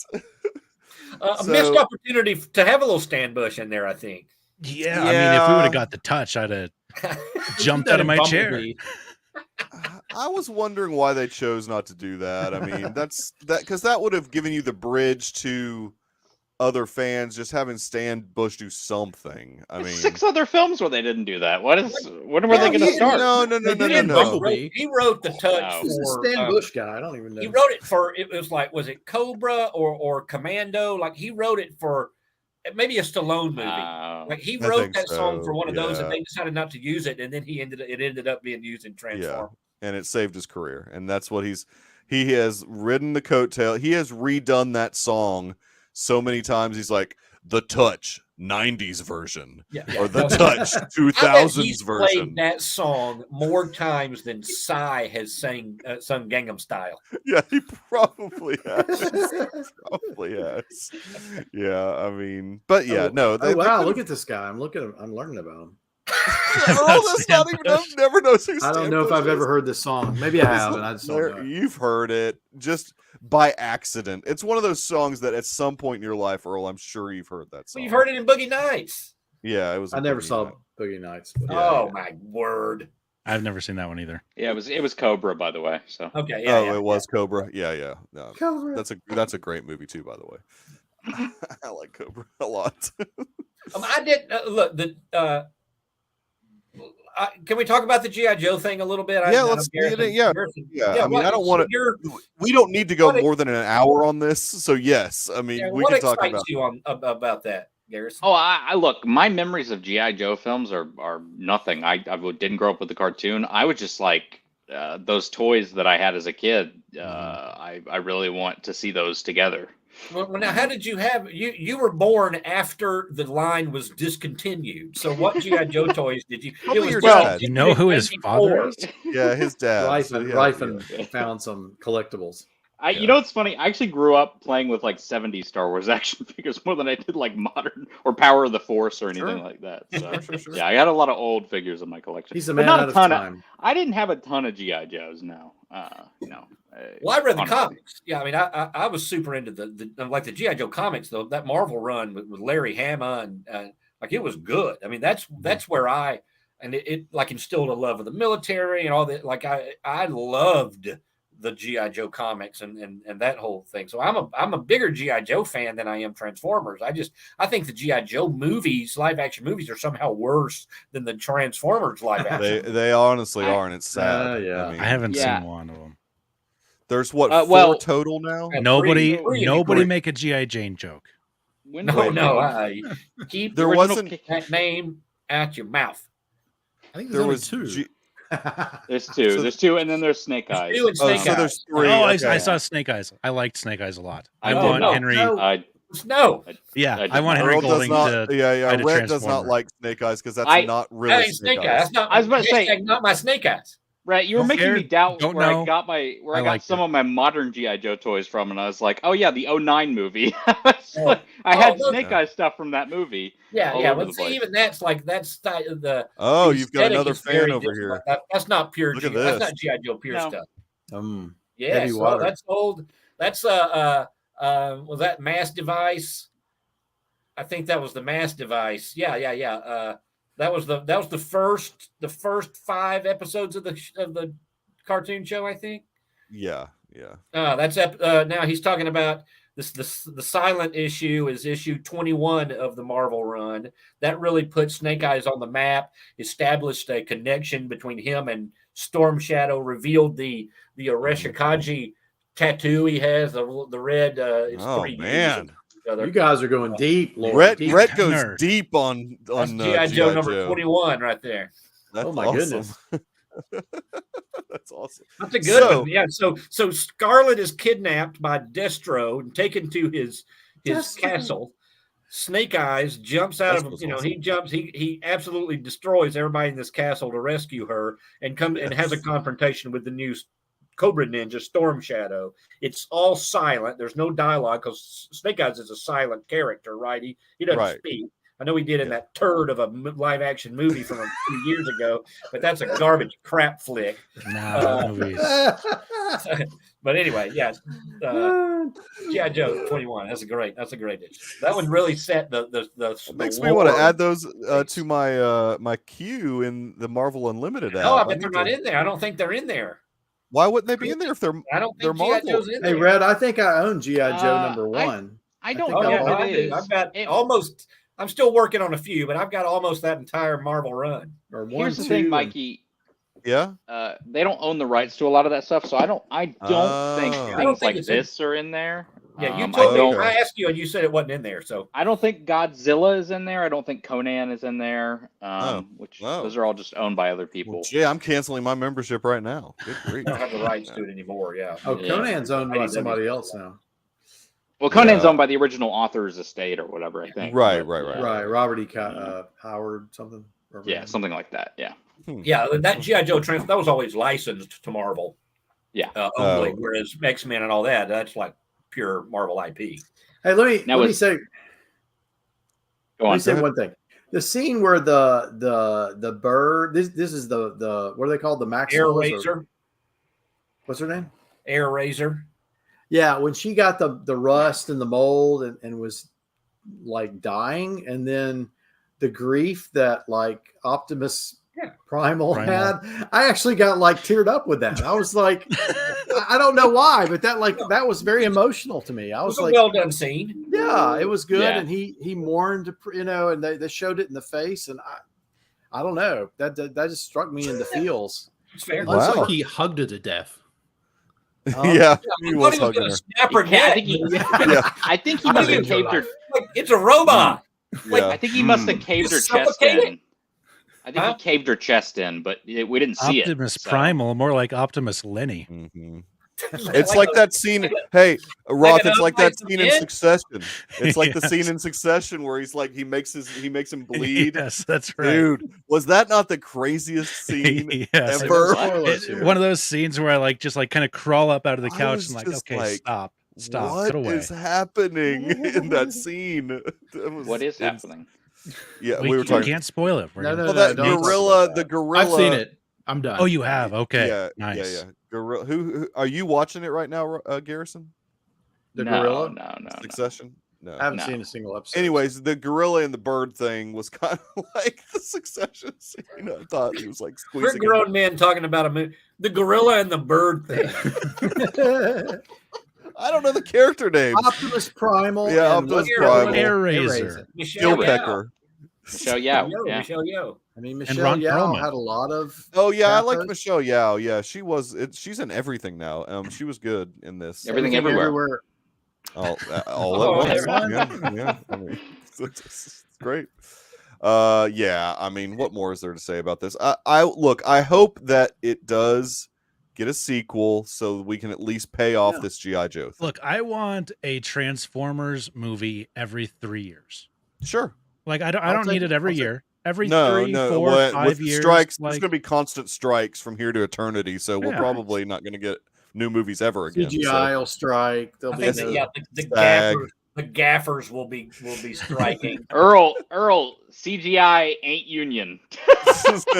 A missed opportunity to have a little Stan Bush in there, I think. Yeah, I mean, if we would have got the touch, I'd have jumped out of my chair. Bumblebee. I was wondering why they chose not to do that. I mean, that's because that would have given you the bridge to other fans just having Stan Bush do something. I mean, 6 other films where they didn't do that. When were they going to start? No. Bumblebee. He wrote the touch Wow. He's a for Stan Bush guy. I don't even know. He wrote it for, it was like, was it Cobra or Commando? Like, he wrote it for maybe a Stallone movie. Like, he I wrote think that song for one of those, and yeah. they decided not to use it, and then it ended up being used in Transform. And it saved his career, and that's what he has ridden the coattail. He has redone that song so many times. He's like, the touch 90s version or the touch 2000s version. Played that song more times than Psy has sung Gangnam Style. Yeah, he probably has. Yeah, I mean, but yeah, no. Oh, wow, look at this guy. I'm learning about him. That's not even. I've never noticed. I don't know if I've ever heard this song. Maybe I have, and I just don't know. You've heard it just by accident. It's one of those songs that at some point in your life, Earl, I'm sure you've heard that song. Well, you've heard it in Boogie Nights. Yeah, it was. I never saw Boogie Nights. Oh my word! I've never seen that one either. Yeah, it was Cobra, by the way. So Okay, yeah, it was Cobra. Yeah. No, Cobra. that's a great movie too, by the way. I like Cobra a lot. I did look the. Can we talk about the G.I. Joe thing a little bit? Let's get it. Yeah. I mean, I don't want to. We don't need to go more than an hour on this. So yes, I mean, we can talk about you about that, Garrison. Oh, I look. My memories of GI Joe films are nothing. I didn't grow up with the cartoon. I was just like those toys that I had as a kid. I really want to see those together. Well, now, how did you have you were born after the line was discontinued? So, what GI Joe toys did you? Probably your dad. You know who his father is? Yeah, his dad. Ryfen found some collectibles. You know what's funny? I actually grew up playing with like 70s Star Wars action figures more than I did like modern or Power of the Force or anything like that. So, sure. Yeah, I got a lot of old figures in my collection. He's a man out of time. I didn't have a ton of GI Joes. No. Well, I read the comics. Yeah, I mean, I was super into the like the GI Joe comics though. That Marvel run with Larry Hama and like it was good. I mean, that's where it like instilled a love of the military and all that. Like I loved the GI Joe comics and that whole thing. So I'm a bigger GI Joe fan than I am Transformers. I think the GI Joe movies, live action movies, are somehow worse than the Transformers live action. They honestly are, and it's sad. Yeah, I mean, I haven't seen one of them. There's four total now. Nobody make a GI Jane joke. No. Keep there wasn't that name out your mouth. I think there was two. There's two. There's two, and then there's Snake Eyes. So there's three. Oh, okay. I saw Snake Eyes. I liked Snake Eyes a lot. I want Henry. No. I want Henry Golding to. Red does not like Snake Eyes because that's not really Snake Eyes. I was about to say, not my Snake Eyes. Right, you were making me doubt where I got some of my modern GI Joe toys from, and I was like, "Oh yeah, the 09 movie." I had Snake Eyes stuff from from that movie. Yeah. But see, even that's the. Oh, you've got another fan over here. That's not pure. That's not GI Joe pure stuff. Yeah, so that's old. That's was that Mass Device? I think that was the Mass Device. Yeah. That was the first 5 episodes of the cartoon show, I think. Yeah. That's now he's talking about this. The silent issue is issue 21 of the Marvel run. That really put Snake Eyes on the map, established a connection between him and Storm Shadow, revealed the Oreshikaji tattoo he has, the red. It's 3D. Man. You guys are going deep, Lord. Red goes deep on G.I. Joe number 21 right there. That's my goodness. That's awesome. That's a good one. Yeah. So Scarlet is kidnapped by Destro and taken to his castle. Snake Eyes jumps out of him. He absolutely destroys everybody in this castle to rescue her and has a confrontation with the new Cobra Ninja Storm Shadow. It's all silent. There's no dialogue because Snake Eyes is a silent character, right? He doesn't speak. I know he did in that turd of a live action movie from a few years ago, but that's a garbage crap flick. But anyway, yeah. G.I. Joe 21. That's a great issue. That one really set the makes me want to add those to my queue in the Marvel Unlimited app. No, I bet they're not in there. I don't think they're in there. Why wouldn't they be in there if they're? I don't think Marvel. Joe's in there. Hey, Red, I think I own G.I. Joe number 1. I don't know what it is. I've got almost. I'm still working on a few, but I've got almost that entire Marvel run. Here's the thing, Mikey. Yeah. They don't own the rights to a lot of that stuff, so I don't think things like this are in there. Yeah, you told me. I asked you, and you said it wasn't in there. So I don't think Godzilla is in there. I don't think Conan is in there. Those are all just owned by other people. Well, I'm canceling my membership right now. Good grief. I don't have the rights to it anymore. Yeah. Conan's owned by somebody else now. Well, Conan's owned by the original author's estate or whatever, I think. Right. Robert E. Howard something. Yeah, something like that. Yeah. Yeah, that G.I. Joe that was always licensed to Marvel. Yeah. Only, whereas X-Men and all that's like pure Marvel IP. Hey, let me say one thing. The scene where the bird, this is the what are they called? The Max Air Razor. What's her name? Air Razor. Yeah, when she got the rust and the mold and was like dying, and then the grief that like Optimus Yeah. Primal had, I actually got like teared up with that. I was like, I don't know why, but that was very emotional to me. I It was was a like, well done scene. yeah, it was good, Yeah. and he mourned, and they showed it in the face, and I don't know, that just struck me in the feels. It's fair. Wow. It's like he hugged her to death. Yeah, he I was thought he was hugging going her. to snap her I neck. think he, Yeah. I think he must have caved her. Like, it's a robot. Yeah. I think he must have caved her chest Suffocated? in. I think he caved her chest in, but we didn't see Optimus it. so- Primal, more like Optimus Lenny. Mhm. It's like that scene. Hey, Roth, it's like that scene in Succession. It's like the scene in Succession where he's like he makes him bleed. Yes, that's right. Dude, was that not the craziest scene Yes. ever? One of those scenes where I just kind of crawl up out of the I couch was and like, just okay, like, stop, What cut away. is happening in that scene? What is happening? Yeah, we we were you talking. can't spoil it. We're No, gonna- no, Well, that don't talk gorilla, about the that. gorilla. I've seen it. I'm done. Oh, you have? Okay, Yeah, nice. yeah. Gorilla. Who are you watching it right now, Garrison? The no, gorilla? No. Succession. No. I haven't No. seen a single episode. Anyways, the gorilla and the bird thing was kind of like the Succession scene. I thought it was like We're squeezing. grown men talking about a movie. The gorilla and the bird thing. I don't know the character names. Optimus Primal. Yeah, and Optimus what's the other Primal. one? Air Razor. Michelle Gil Yao. Pecker. Michelle Yao. Yeah. Michelle Yao. I mean, And Michelle Ron Yao Perlman. had a lot of. Oh yeah, I like Pathos. Michelle Yao. Yeah, she was. She's in everything now. She was good in this. Everything everywhere. All Oh, at once. everyone. Yeah. I mean, it's great. Yeah. I mean, what more is there to say about this? I look. I hope that it does get a sequel so we can at least pay off this GI Joe thing. Look, I want a Transformers movie every 3 years. Sure. Like I I'll don't take need it. it every I'll take year. Every No, 3, 4, well, 5 with years. strikes, there's Like, going to be constant strikes from here to eternity. So we're Yeah. probably not going to get new movies ever again. CGI will strike. There'll I be think no. that, yeah, Stag. the gaffers will be striking. Earl, CGI ain't union.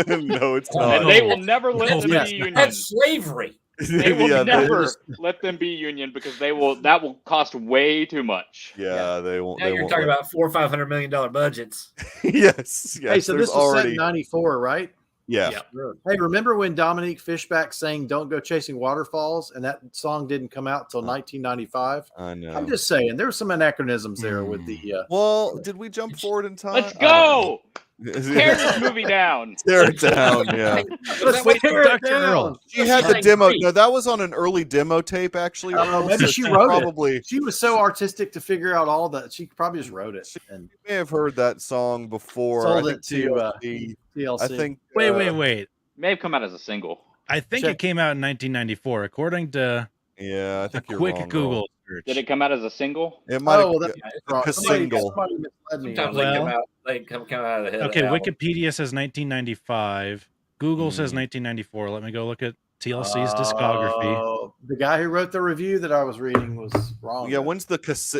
No, it's Oh, not. And they will never let them Yes. be union. That's slavery. They will Yeah, never let them be union because that will cost way too much. Yeah, they won't. Now They you're won't talking let- about $400 or $500 million budgets. yes. Hey, so there's this was set already. in '94, right? Yeah. Yeah. Hey, remember when Dominique Fishback sang "Don't Go Chasing Waterfalls" and that song didn't come out till 1995? I know. I'm just saying, there were some anachronisms there with the. Well, did we jump forward in time? Let's go! Tear Tear this movie down. it down. Yeah. Let's Wait, tear it Dr. Earl. down. She had the Like demo. great. No, that was on an early demo tape, actually. Oh, maybe So she wrote it. probably She was so artistic to figure out all that. She probably just wrote it and may have heard that song before. Sold I it think to, TLC. TLC. I think. wait. May have come out as a single. I think Check. it came out in 1994, according to Yeah, I a think you're quick wrong, Google Earl. search. Did it come out as a single? It might. Oh, well, have, that's a wrong. single. Somebody misled me. Sometimes on that. they come Well- out. They come out of the head. Okay, album. Wikipedia says 1995. Google says 1994. Let me go look at TLC's discography. Oh, the guy who wrote the review that I was reading was wrong. Yeah, then.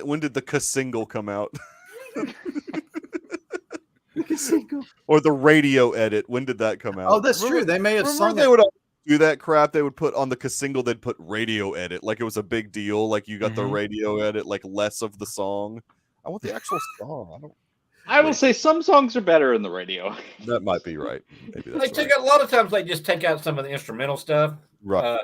when did the single come out? Or the radio edit? When did that come out? Oh, that's true. They may have Remember sung they it. would do that crap. They would put on the single. They'd put radio edit, like it was a big deal. Like you got the Mhm. radio edit, like less of the song. I want the actual song. I don't. I will say some songs are better in the radio. That might be right. Maybe They that's take right. a lot of times. They just take out some of the instrumental stuff. Right.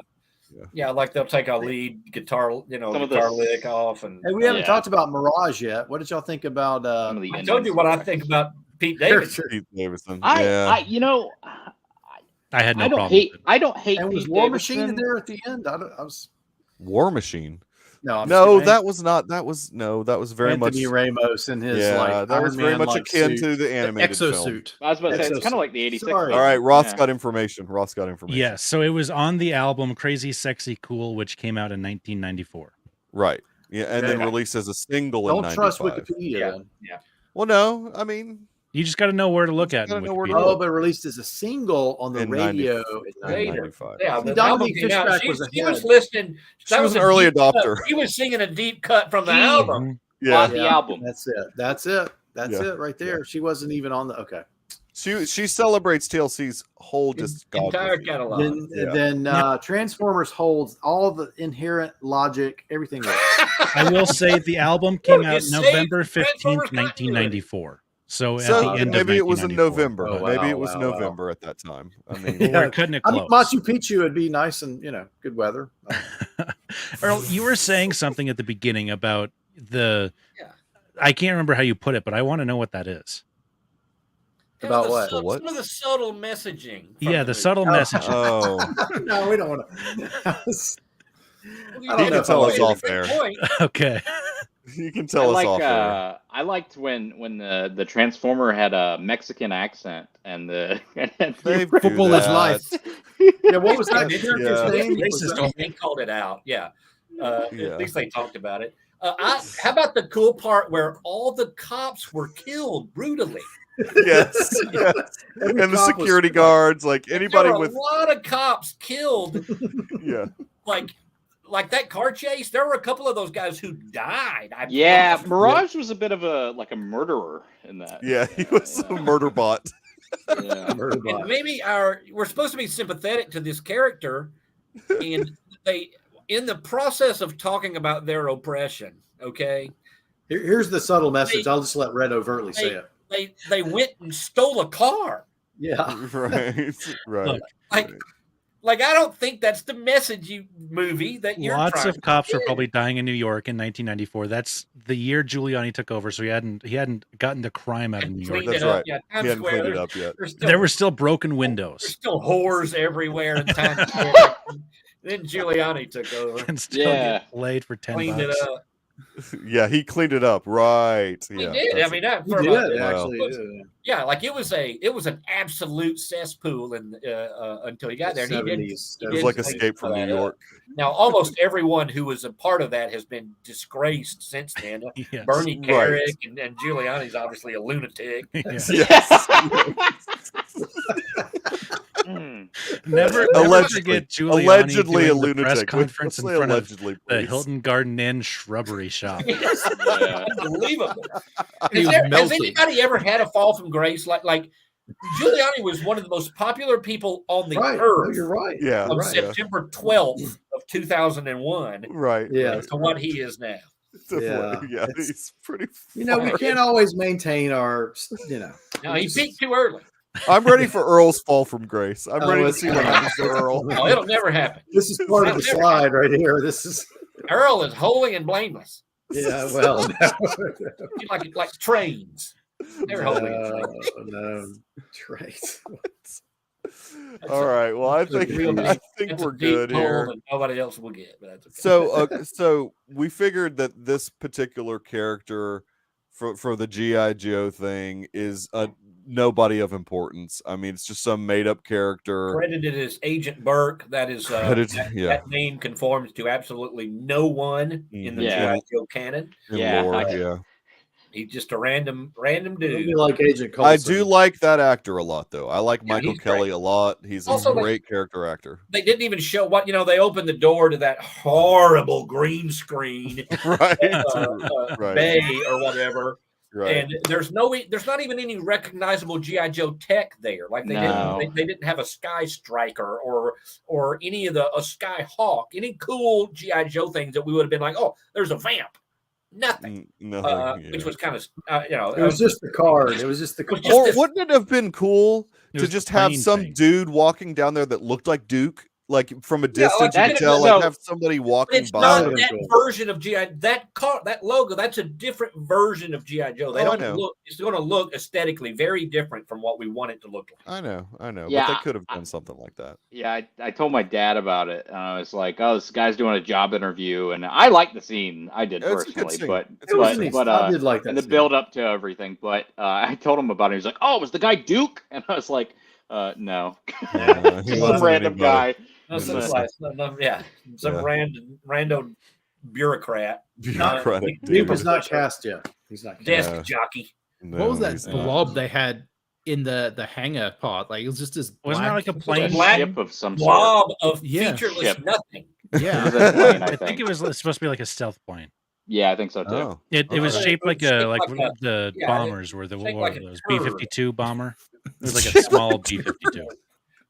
Yeah, like they'll take a lead guitar, Some of guitar the- lick off, and Hey, we haven't Yeah. talked about Mirage yet. What did y'all think about? Some of the I told you what I think about Pete Davidson. character? Pete Davidson. I I had no I don't problem. hate with it. I don't hate And was Pete War Davidson. Machine in there at the end? I was War Machine. no, I'm No, just that was not. That was very Anthony much. Ramos in his Yeah, like that was Iron very Man, much like, akin suit. to the animated film. Exosuit. I was about to say it's Exosuit. kind of like the 86. Sorry. All right, Ross Yeah. got information. Yes, so it was on the album Crazy Sexy Cool, which came out in 1994. Right. Yeah, and then Okay. released as a single Don't in trust 95. Wikipedia. Yeah. Then. Well, no, I mean, You just got to know where to look at. gotta in know where to Wikipedia. Oh, but released as a single on the In radio. 90. 95. Yeah, See, the Dominique album came out. Fishback She was she was ahead. listening. She that was an a early deep cut. adopter. He was singing a deep cut from the Jeez. album. Mhm. Yeah, Bought the album. That's it. That's it. That's Yeah. it right there. She wasn't even on the okay. she celebrates TLC's whole Entire discography. catalog. Then Transformers holds all the inherent logic, everything else. I will say the album came out You saved November Transformers 15th, 1994. So at So the end maybe of it was in 1994. November. Oh, wow, Maybe it was wow. November at that time. I mean, Well, we're cutting it I mean, close. Machu Picchu would be nice and good weather. Earl, you were saying something at the beginning about Yeah. I can't remember how you put it, but I want to know what that is. About what? What? Some of the subtle messaging. Yeah, the movie. subtle messaging. oh, No, we don't want to. You I don't did know it. if I like You made a off good there. point. Okay. you can tell us off air. I liked when the Transformer had a Mexican accent and They the do Football is that. life. Yeah, what was that Yeah. character's name? Was Racist. that- They called it out. Yeah. Yeah. At least they talked about it. How about the cool part where all the cops were killed brutally? Yes, yes. Every And the cop was security killed. guards, like anybody there were with, a lot of cops killed. yeah. Like that car chase, there were a couple of those guys who died. yeah, Mirage was a bit of a murderer in that. Yeah, he was a murder bot. Yeah. Murder And bot. maybe we're supposed to be sympathetic to this character, and they, in the process of talking about their oppression, okay, Here's the subtle message. I'll just let Red overtly say it. they went and stole a car. Yeah. Right, right. Look, Like I don't think that's the message movie that you're lots trying of cops to were get. probably dying in New York in 1994. That's the year Giuliani took over, so he hadn't gotten the crime out of New York. Cleaned That's it up. right. Yeah, He Times hadn't Square. cleaned it up yet. There were still broken there's windows still whores everywhere in Times Square. Then Giuliani took over, and still Yeah. get laid for $10. cleaned it up. Yeah, he cleaned it up. Right. He Yeah. did. I that's mean, it. that He for did, about, actually. yeah, like it was an absolute cesspool, and until he got there, and he did. 70s. It was like Escape from New York. Now, almost everyone who was a part of that has been disgraced since then. Yes. Bernie Right. Carrick and Giuliani's obviously a lunatic. Yes. Yes. Never Allegedly. forget Giuliani Allegedly a doing the press lunatic. conference in Let's say front of allegedly, the please. Hilton Garden Inn shrubbery shop. Yeah. Unbelievable. He was Has melting. anybody ever had a fall from grace? Like Giuliani was one of the most popular people on the Right. No, earth you're right. Yeah. on right. September 12th of 2001 Right. Yeah. to what he is now. Definitely. Yeah. It's- He's pretty. We far. can't always maintain our, No, he peaked too early. I'm ready for Earl's fall from grace. I'm Oh, ready to it's see what coming. happens to Earl. No, it'll never happen. This is part of the slide right here. This is, Earl is holy and blameless. yeah, well, He's like trains. They're holy and no, blameless. no, traits. All right. Well, I think It's a we're deep good hole here. that nobody else will get, but that's okay. So we figured that this particular character for the G.I. Joe thing is nobody of importance. I mean, it's just some made up character. Credited as Agent Burke. That is that name conforms to absolutely no one in the Yeah. G.I. Joe canon. in Yeah, lore, I- yeah. He's just a random It'd dude. be like Agent Coulson. I do like that actor a lot, though. I like Yeah, Michael he's great. Kelly a lot. He's a Also, great character actor. They didn't even show what they opened the door to that horrible green screen Right. Right. bay or whatever. Right. And there's not even any recognizable GI Joe tech there. Like they No. didn't have a Sky Striker or any of a Sky Hawk, any cool GI Joe things that we would have been like, oh, there's a vamp. Nothing. Nothing. Yeah. Which was kind of It was just the card. It was just the was card. just Or this- wouldn't it have been cool It to was just the have plane some thing. dude walking down there that looked like Duke? Like from a Yeah, distance, like you could that- tell. no. Like have somebody walking It's by. not by. that version of GI. That logo. That's a different version of GI Joe. They Oh, I don't know. look. It's going to look aesthetically very different from what we want it to look like. I know. But Yeah, they could have done something like that. Yeah, I told my dad about it, and I was like, "Oh, this guy's doing a job interview," and I liked the scene. I did It's a good personally, scene. but It's It was a good neat. scene. I did like that. and the scene. build up to everything. But I told him about it. He's like, "Oh, was the guy Duke?" And I was like, "No, Yeah, he some wasn't random anybody. guy." No, some Yeah. some Yeah. random bureaucrat, Bureaucratic Duke dude. is not cast yet. He's not cast. desk Yeah. jockey. No, What was that he's not. blob they had in the hangar pod? Like it was just this. Wasn't that black- like a plane? Black Ship of some sort. Blob of Yeah. featureless Ship. nothing. It Yeah. was a plane, I I think it was supposed to be like a stealth plane. Yeah, I think so too. Oh. It was Oh. shaped like Shaped a like like a- the yeah, bombers were the shaped what like were a those turd. B-52 bomber. It was like a small B-52.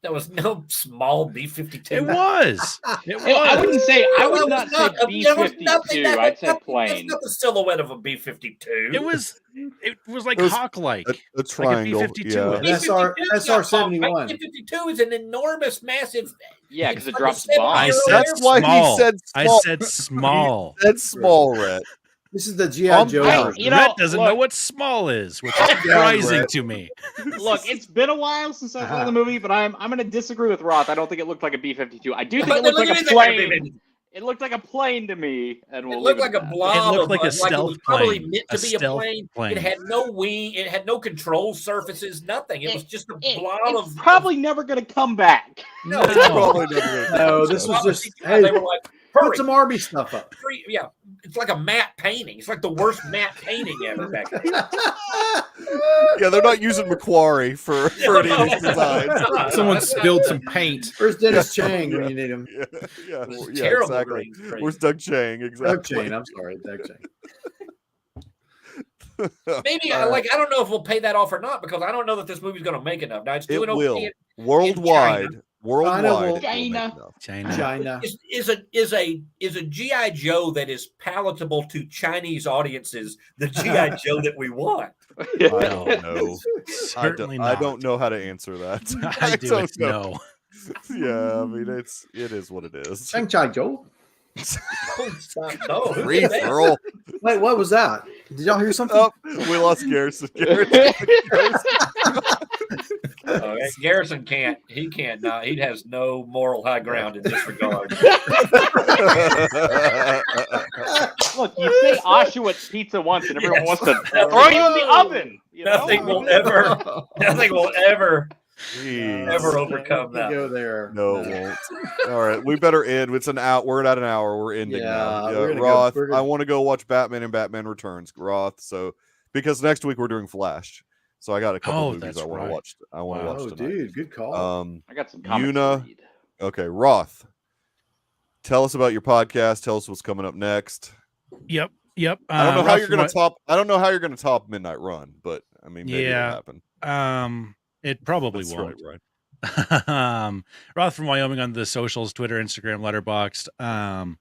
There was no small B-52. It was. It was. I wouldn't say. I would not say There was nothing. B-52. I'd say plane. That's not the silhouette of a B-52. It was like It was hawk-like. a triangle. Like a B-52 yeah. is. SR-71. B-52 is an enormous, massive. Yeah, because it It's drops like a bombs. That's why small. he said I small. said small. He said small, Rhett. This is the G.I. Joe version. You know, Rhett doesn't know look- what small is, which is surprising Rhett. to me. Look, it's been a while since I saw the movie, but I'm going to disagree with Roth. I don't think it looked like a B-52. I do think it looked like a plane. It looked like a plane to me, and we'll It looked leave like it a at that. blob. It looked like a it was stealth probably plane. meant to be a plane. It had no wing. It had no control surfaces. Nothing. It was just a blob It's of. probably never going to come back. No, It's probably never gonna No, come this to was that. just, they hey, were like, put hurry. some Army stuff up. Yeah, it's like a matte painting. It's like the worst matte painting ever back then. Yeah, they're not using Macquarie for any of these designs. Someone spilled some paint. Where's Dennis Chang when you need him? Yeah, Terrible exactly. green screen. Where's Doug Chang? Exactly. Doug Chang, I'm sorry, Doug Chang. Maybe I don't know if we'll pay that off or not because I don't know that this movie's going to make enough. Now it's It doing will. okay. Worldwide. Worldwide. China will- it will make China. enough. China. China. Is a GI Joe that is palatable to Chinese audiences the GI Joe that we want? I don't know. Certainly I not. don't know how to answer that. I do. don't It's know. no. Yeah, I mean it is what it is. Chang Chai Joe. No, who Free did that? for all. Wait, what was that? Did y'all hear something? Oh, we lost Garrison. Oh, Garrison can't. He can't. He has no moral high ground in this regard. Look, you say Auschwitz pizza once, and everyone wants to throw you in the oven. You know? Nothing will ever Jeez. overcome that. Go there. No, it won't. All right, we better end. It's an out. We're at an hour. We're ending now. Yeah, we're gonna go- Roth, we're gonna- I want to go watch Batman and Batman Returns. Roth, so because next week we're doing Flash, so I got a couple movies that's I want right. to watch. I want to Wow. watch Oh, tonight. dude, good call. I got some comments Yuna. to read. Okay, Roth, tell us about your podcast. Tell us what's coming up next. Yep. I don't know how Rough you're from gonna top. I don't know how you're gonna top Midnight Run, but I mean, maybe Yeah. it'll happen. It probably That's won't. right. Roth from Wyoming on the socials, Twitter, Instagram, Letterboxd.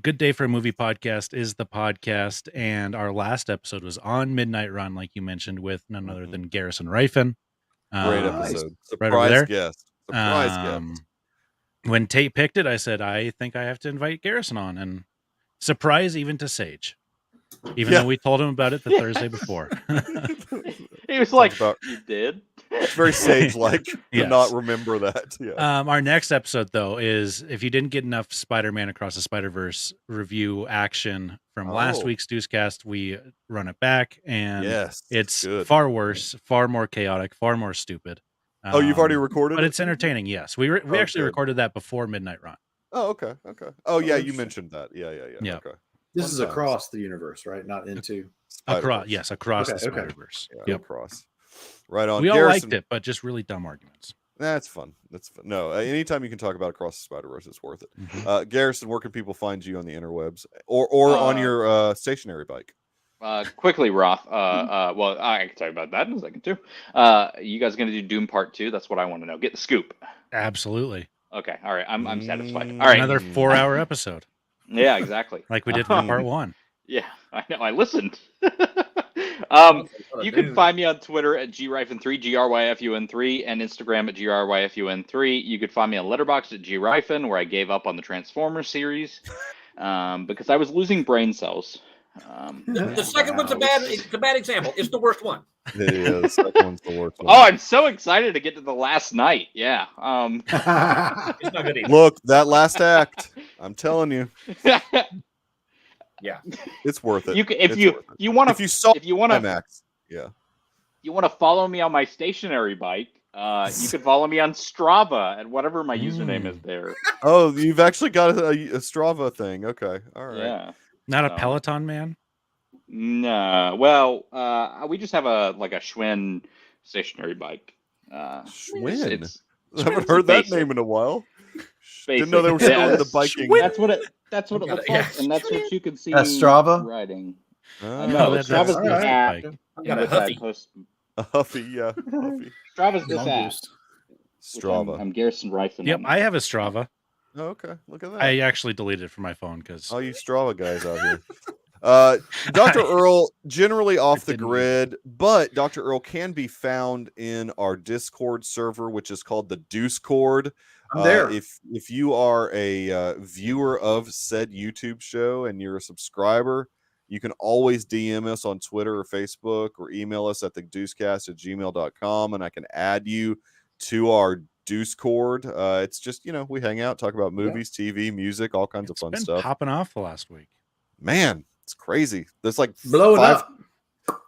Good Day for a Movie podcast is the podcast, and our last episode was on Midnight Run, like you mentioned, with none other than Garrison Rifen. Great Nice. episode. right over there. Surprise guest. Surprise guest. When Tate picked it, I said, I think I have to invite Garrison on, and surprise even to Sage, even Yeah. though we told him about it the Thursday before. He was like, about- "You did." It's very sage-like to Yes. not remember that. Yeah. Our next episode, though, is if you didn't get enough Spider-Man Across the Spider-Verse review action from last Oh. week's Deucecast, we run it back, and Yes. it's good. far worse, far more chaotic, far more stupid. Oh, you've already recorded but it? it's entertaining. Yes, we Oh, actually good. recorded that before Midnight Run. Oh, okay. Oh, yeah, you interesting. mentioned that. Yeah. Yeah. Okay. This is Sometimes. across the universe, right? Not into. Spider-Verse. Across Okay, the okay. Spider-Verse. Yeah, Yep. across. Right on. We all Garrison, liked it, but just really dumb arguments. That's fun. That's fun. No, anytime you can talk about Across the Spider-Verse, it's worth it. Mhm. Garrison, where can people find you on the interwebs or on your stationary bike? Quickly, Roth. Well, I can talk about that in a second too. You guys going to do Doom Part 2? That's what I want to know. Get the scoop. Absolutely. Okay. All right. I'm satisfied. All right. Another 4-hour episode, Yeah. Exactly. like we did for part 1. Yeah. I know. I listened. You can find me on Twitter at GRyfin3, GRYFUN3, and Instagram at GRYFUN3. You could find me on Letterboxd at GRyfin, where I gave up on the Transformers series because I was losing brain cells. The second one's a bad example. It's the worst one. It is. That one's the worst one. Oh, I'm so excited to get to the last night. Yeah. It's not good either. Look, that last act. I'm telling you, Yeah. it's worth it. you can, It's worth it. you want If to you saw if you want to IMAX, yeah. you want to follow me on my stationary bike, you can follow me on Strava and whatever my username is there. Oh, you've actually got a Strava thing. Okay, all right. Yeah. Not a So- Peloton man. No. Well, we just have a Schwinn stationary bike. Schwinn? It's I haven't heard that basic. name in a while. basic. Didn't know they were still Yeah, into that's biking. That's what it looks Yeah. like, and that's what you can see Strava? riding. Ah, No, that's Strava's all this right. app. Bike. I've got a with that Huffy. post. a Huffy, yeah. Huffy. Strava's this Long app. boost. Strava. I'm Garrison Rifen. Yep, I have a Strava. Oh, okay. Look at that. I actually deleted it from my phone because All you Strava guys out here. Dr. Earl, generally off the didn't use grid, but Dr. Earl can be found in our Discord server, which is called the Deucecast. I'm there. If you are a viewer of said YouTube show and you're a subscriber, you can always DM us on Twitter or Facebook or email us at thedeucecast@gmail.com, and I can add you to our Deucecast. It's just, we hang out, talk about movies, TV, music, all kinds of fun been stuff. popping off the last week. Man, it's crazy. There's like Blowing up.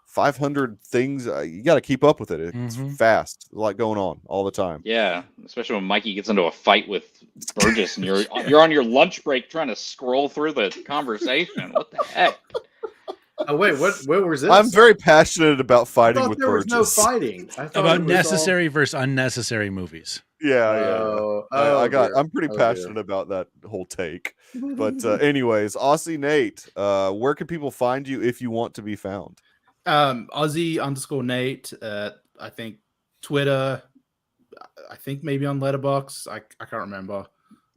500 things. You got to keep up with it. It's fast. There's a lot going on all the time. Yeah, especially when Mikey gets into a fight with Burgess and you're on your lunch break trying to scroll through the conversation. What the heck? Oh wait, what was this? I'm very passionate about I fighting thought with there was Burgess. no fighting. I thought About it was necessary versus unnecessary movies. all- I'm pretty Oh, passionate about that whole take. But anyways, Aussie Nate, where can people find you if you want to be found? Aussie_Nate. I think Twitter. I think maybe on Letterboxd. I can't remember.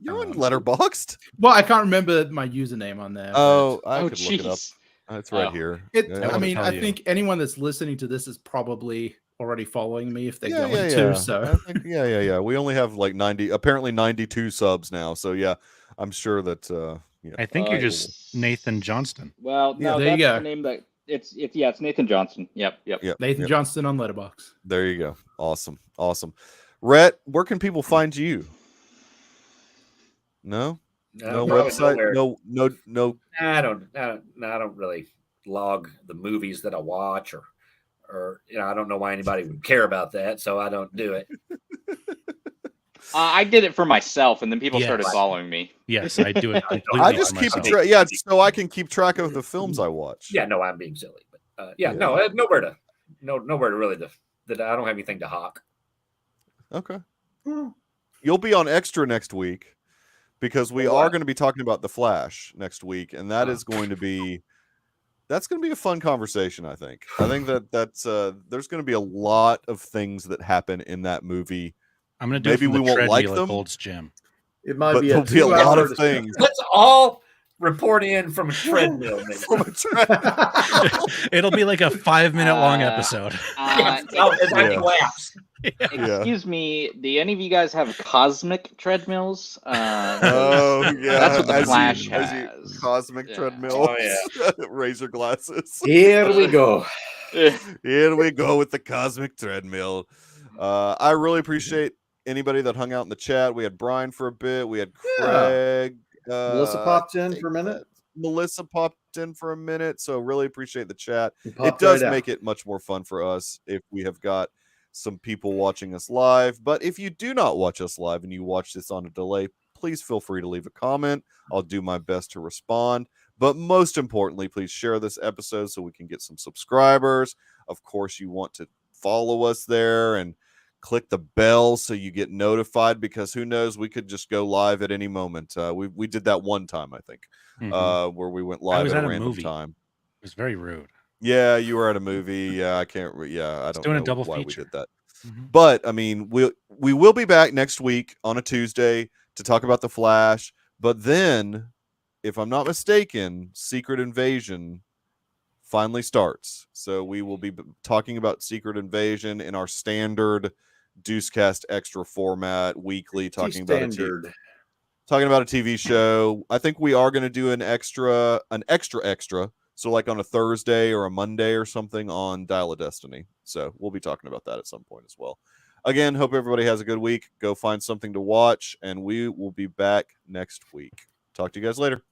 You're on Letterboxd? Well, I can't remember my username on there. Oh, I could look it up. Jeez. It's right here. I mean, tell I you. think anyone that's listening to this is probably already following me if they're going yeah. to. So I think, yeah. We only have like 92 subs now. So yeah, I'm sure that I think you're just Nathan Johnston. Well, no, there you that's go. the name that it's Nathan Johnson. Yep. Nathan Johnston on Letterboxd. There you go. Awesome. Rhett, where can people find you? No website. No. I don't really log the movies that I watch, or I don't know why anybody would care about that, so I don't do it. I did it for myself, and then people Yes. started following me. Yes, I do it completely. I just for keep myself. so I can keep track of the films I watch. Yeah, no, I'm being silly, but no, I have nowhere to really that I don't have anything to hawk. Okay. You'll be on Extra next week because we are going to be talking about The Flash next week, and that is going to be a fun conversation. I think that's there's going to be a lot of things that happen in that movie. I'm going to do Maybe it from we the won't like treadmill them. at Gold's Gym. It might But be there'll be a lot of discussion. things. Let's all report in from a treadmill. maybe. From a treadmill. It'll be like a 5-minute long episode. It's like laps. Excuse me, do any of you guys have cosmic treadmills? Oh yeah, That's what the Flash as has. cosmic treadmill. Oh, yeah. Razor glasses. Here we go. Here we go with the cosmic treadmill. I really appreciate anybody that hung out in the chat. We had Brian for a bit. We had Craig. Melissa popped in for a minute. Melissa popped in for a minute. So really appreciate the chat. He It popped does right out. make it much more fun for us if we have got some people watching us live. But if you do not watch us live and you watch this on a delay, please feel free to leave a comment. I'll do my best to respond. But most importantly, please share this episode so we can get some subscribers. Of course, you want to follow us there and click the bell so you get notified, because who knows, we could just go live at any moment. We did that one time, I think, where we went live was at at a a random movie. time. It was very rude. Yeah, you were at a movie. Yeah, I can't. Yeah, I don't doing a know double why feature. we did that. But I mean, we will be back next week on a Tuesday to talk about The Flash. But then, if I'm not mistaken, Secret Invasion finally starts. So we will be talking about Secret Invasion in our standard Deucecast Extra format weekly, talking about a TV show. I think we are going to do an extra. So like on a Thursday or a Monday or something on Dial of Destiny. So we'll be talking about that at some point as well. Again, hope everybody has a good week. Go find something to watch, and we will be back next week. Talk to you guys later.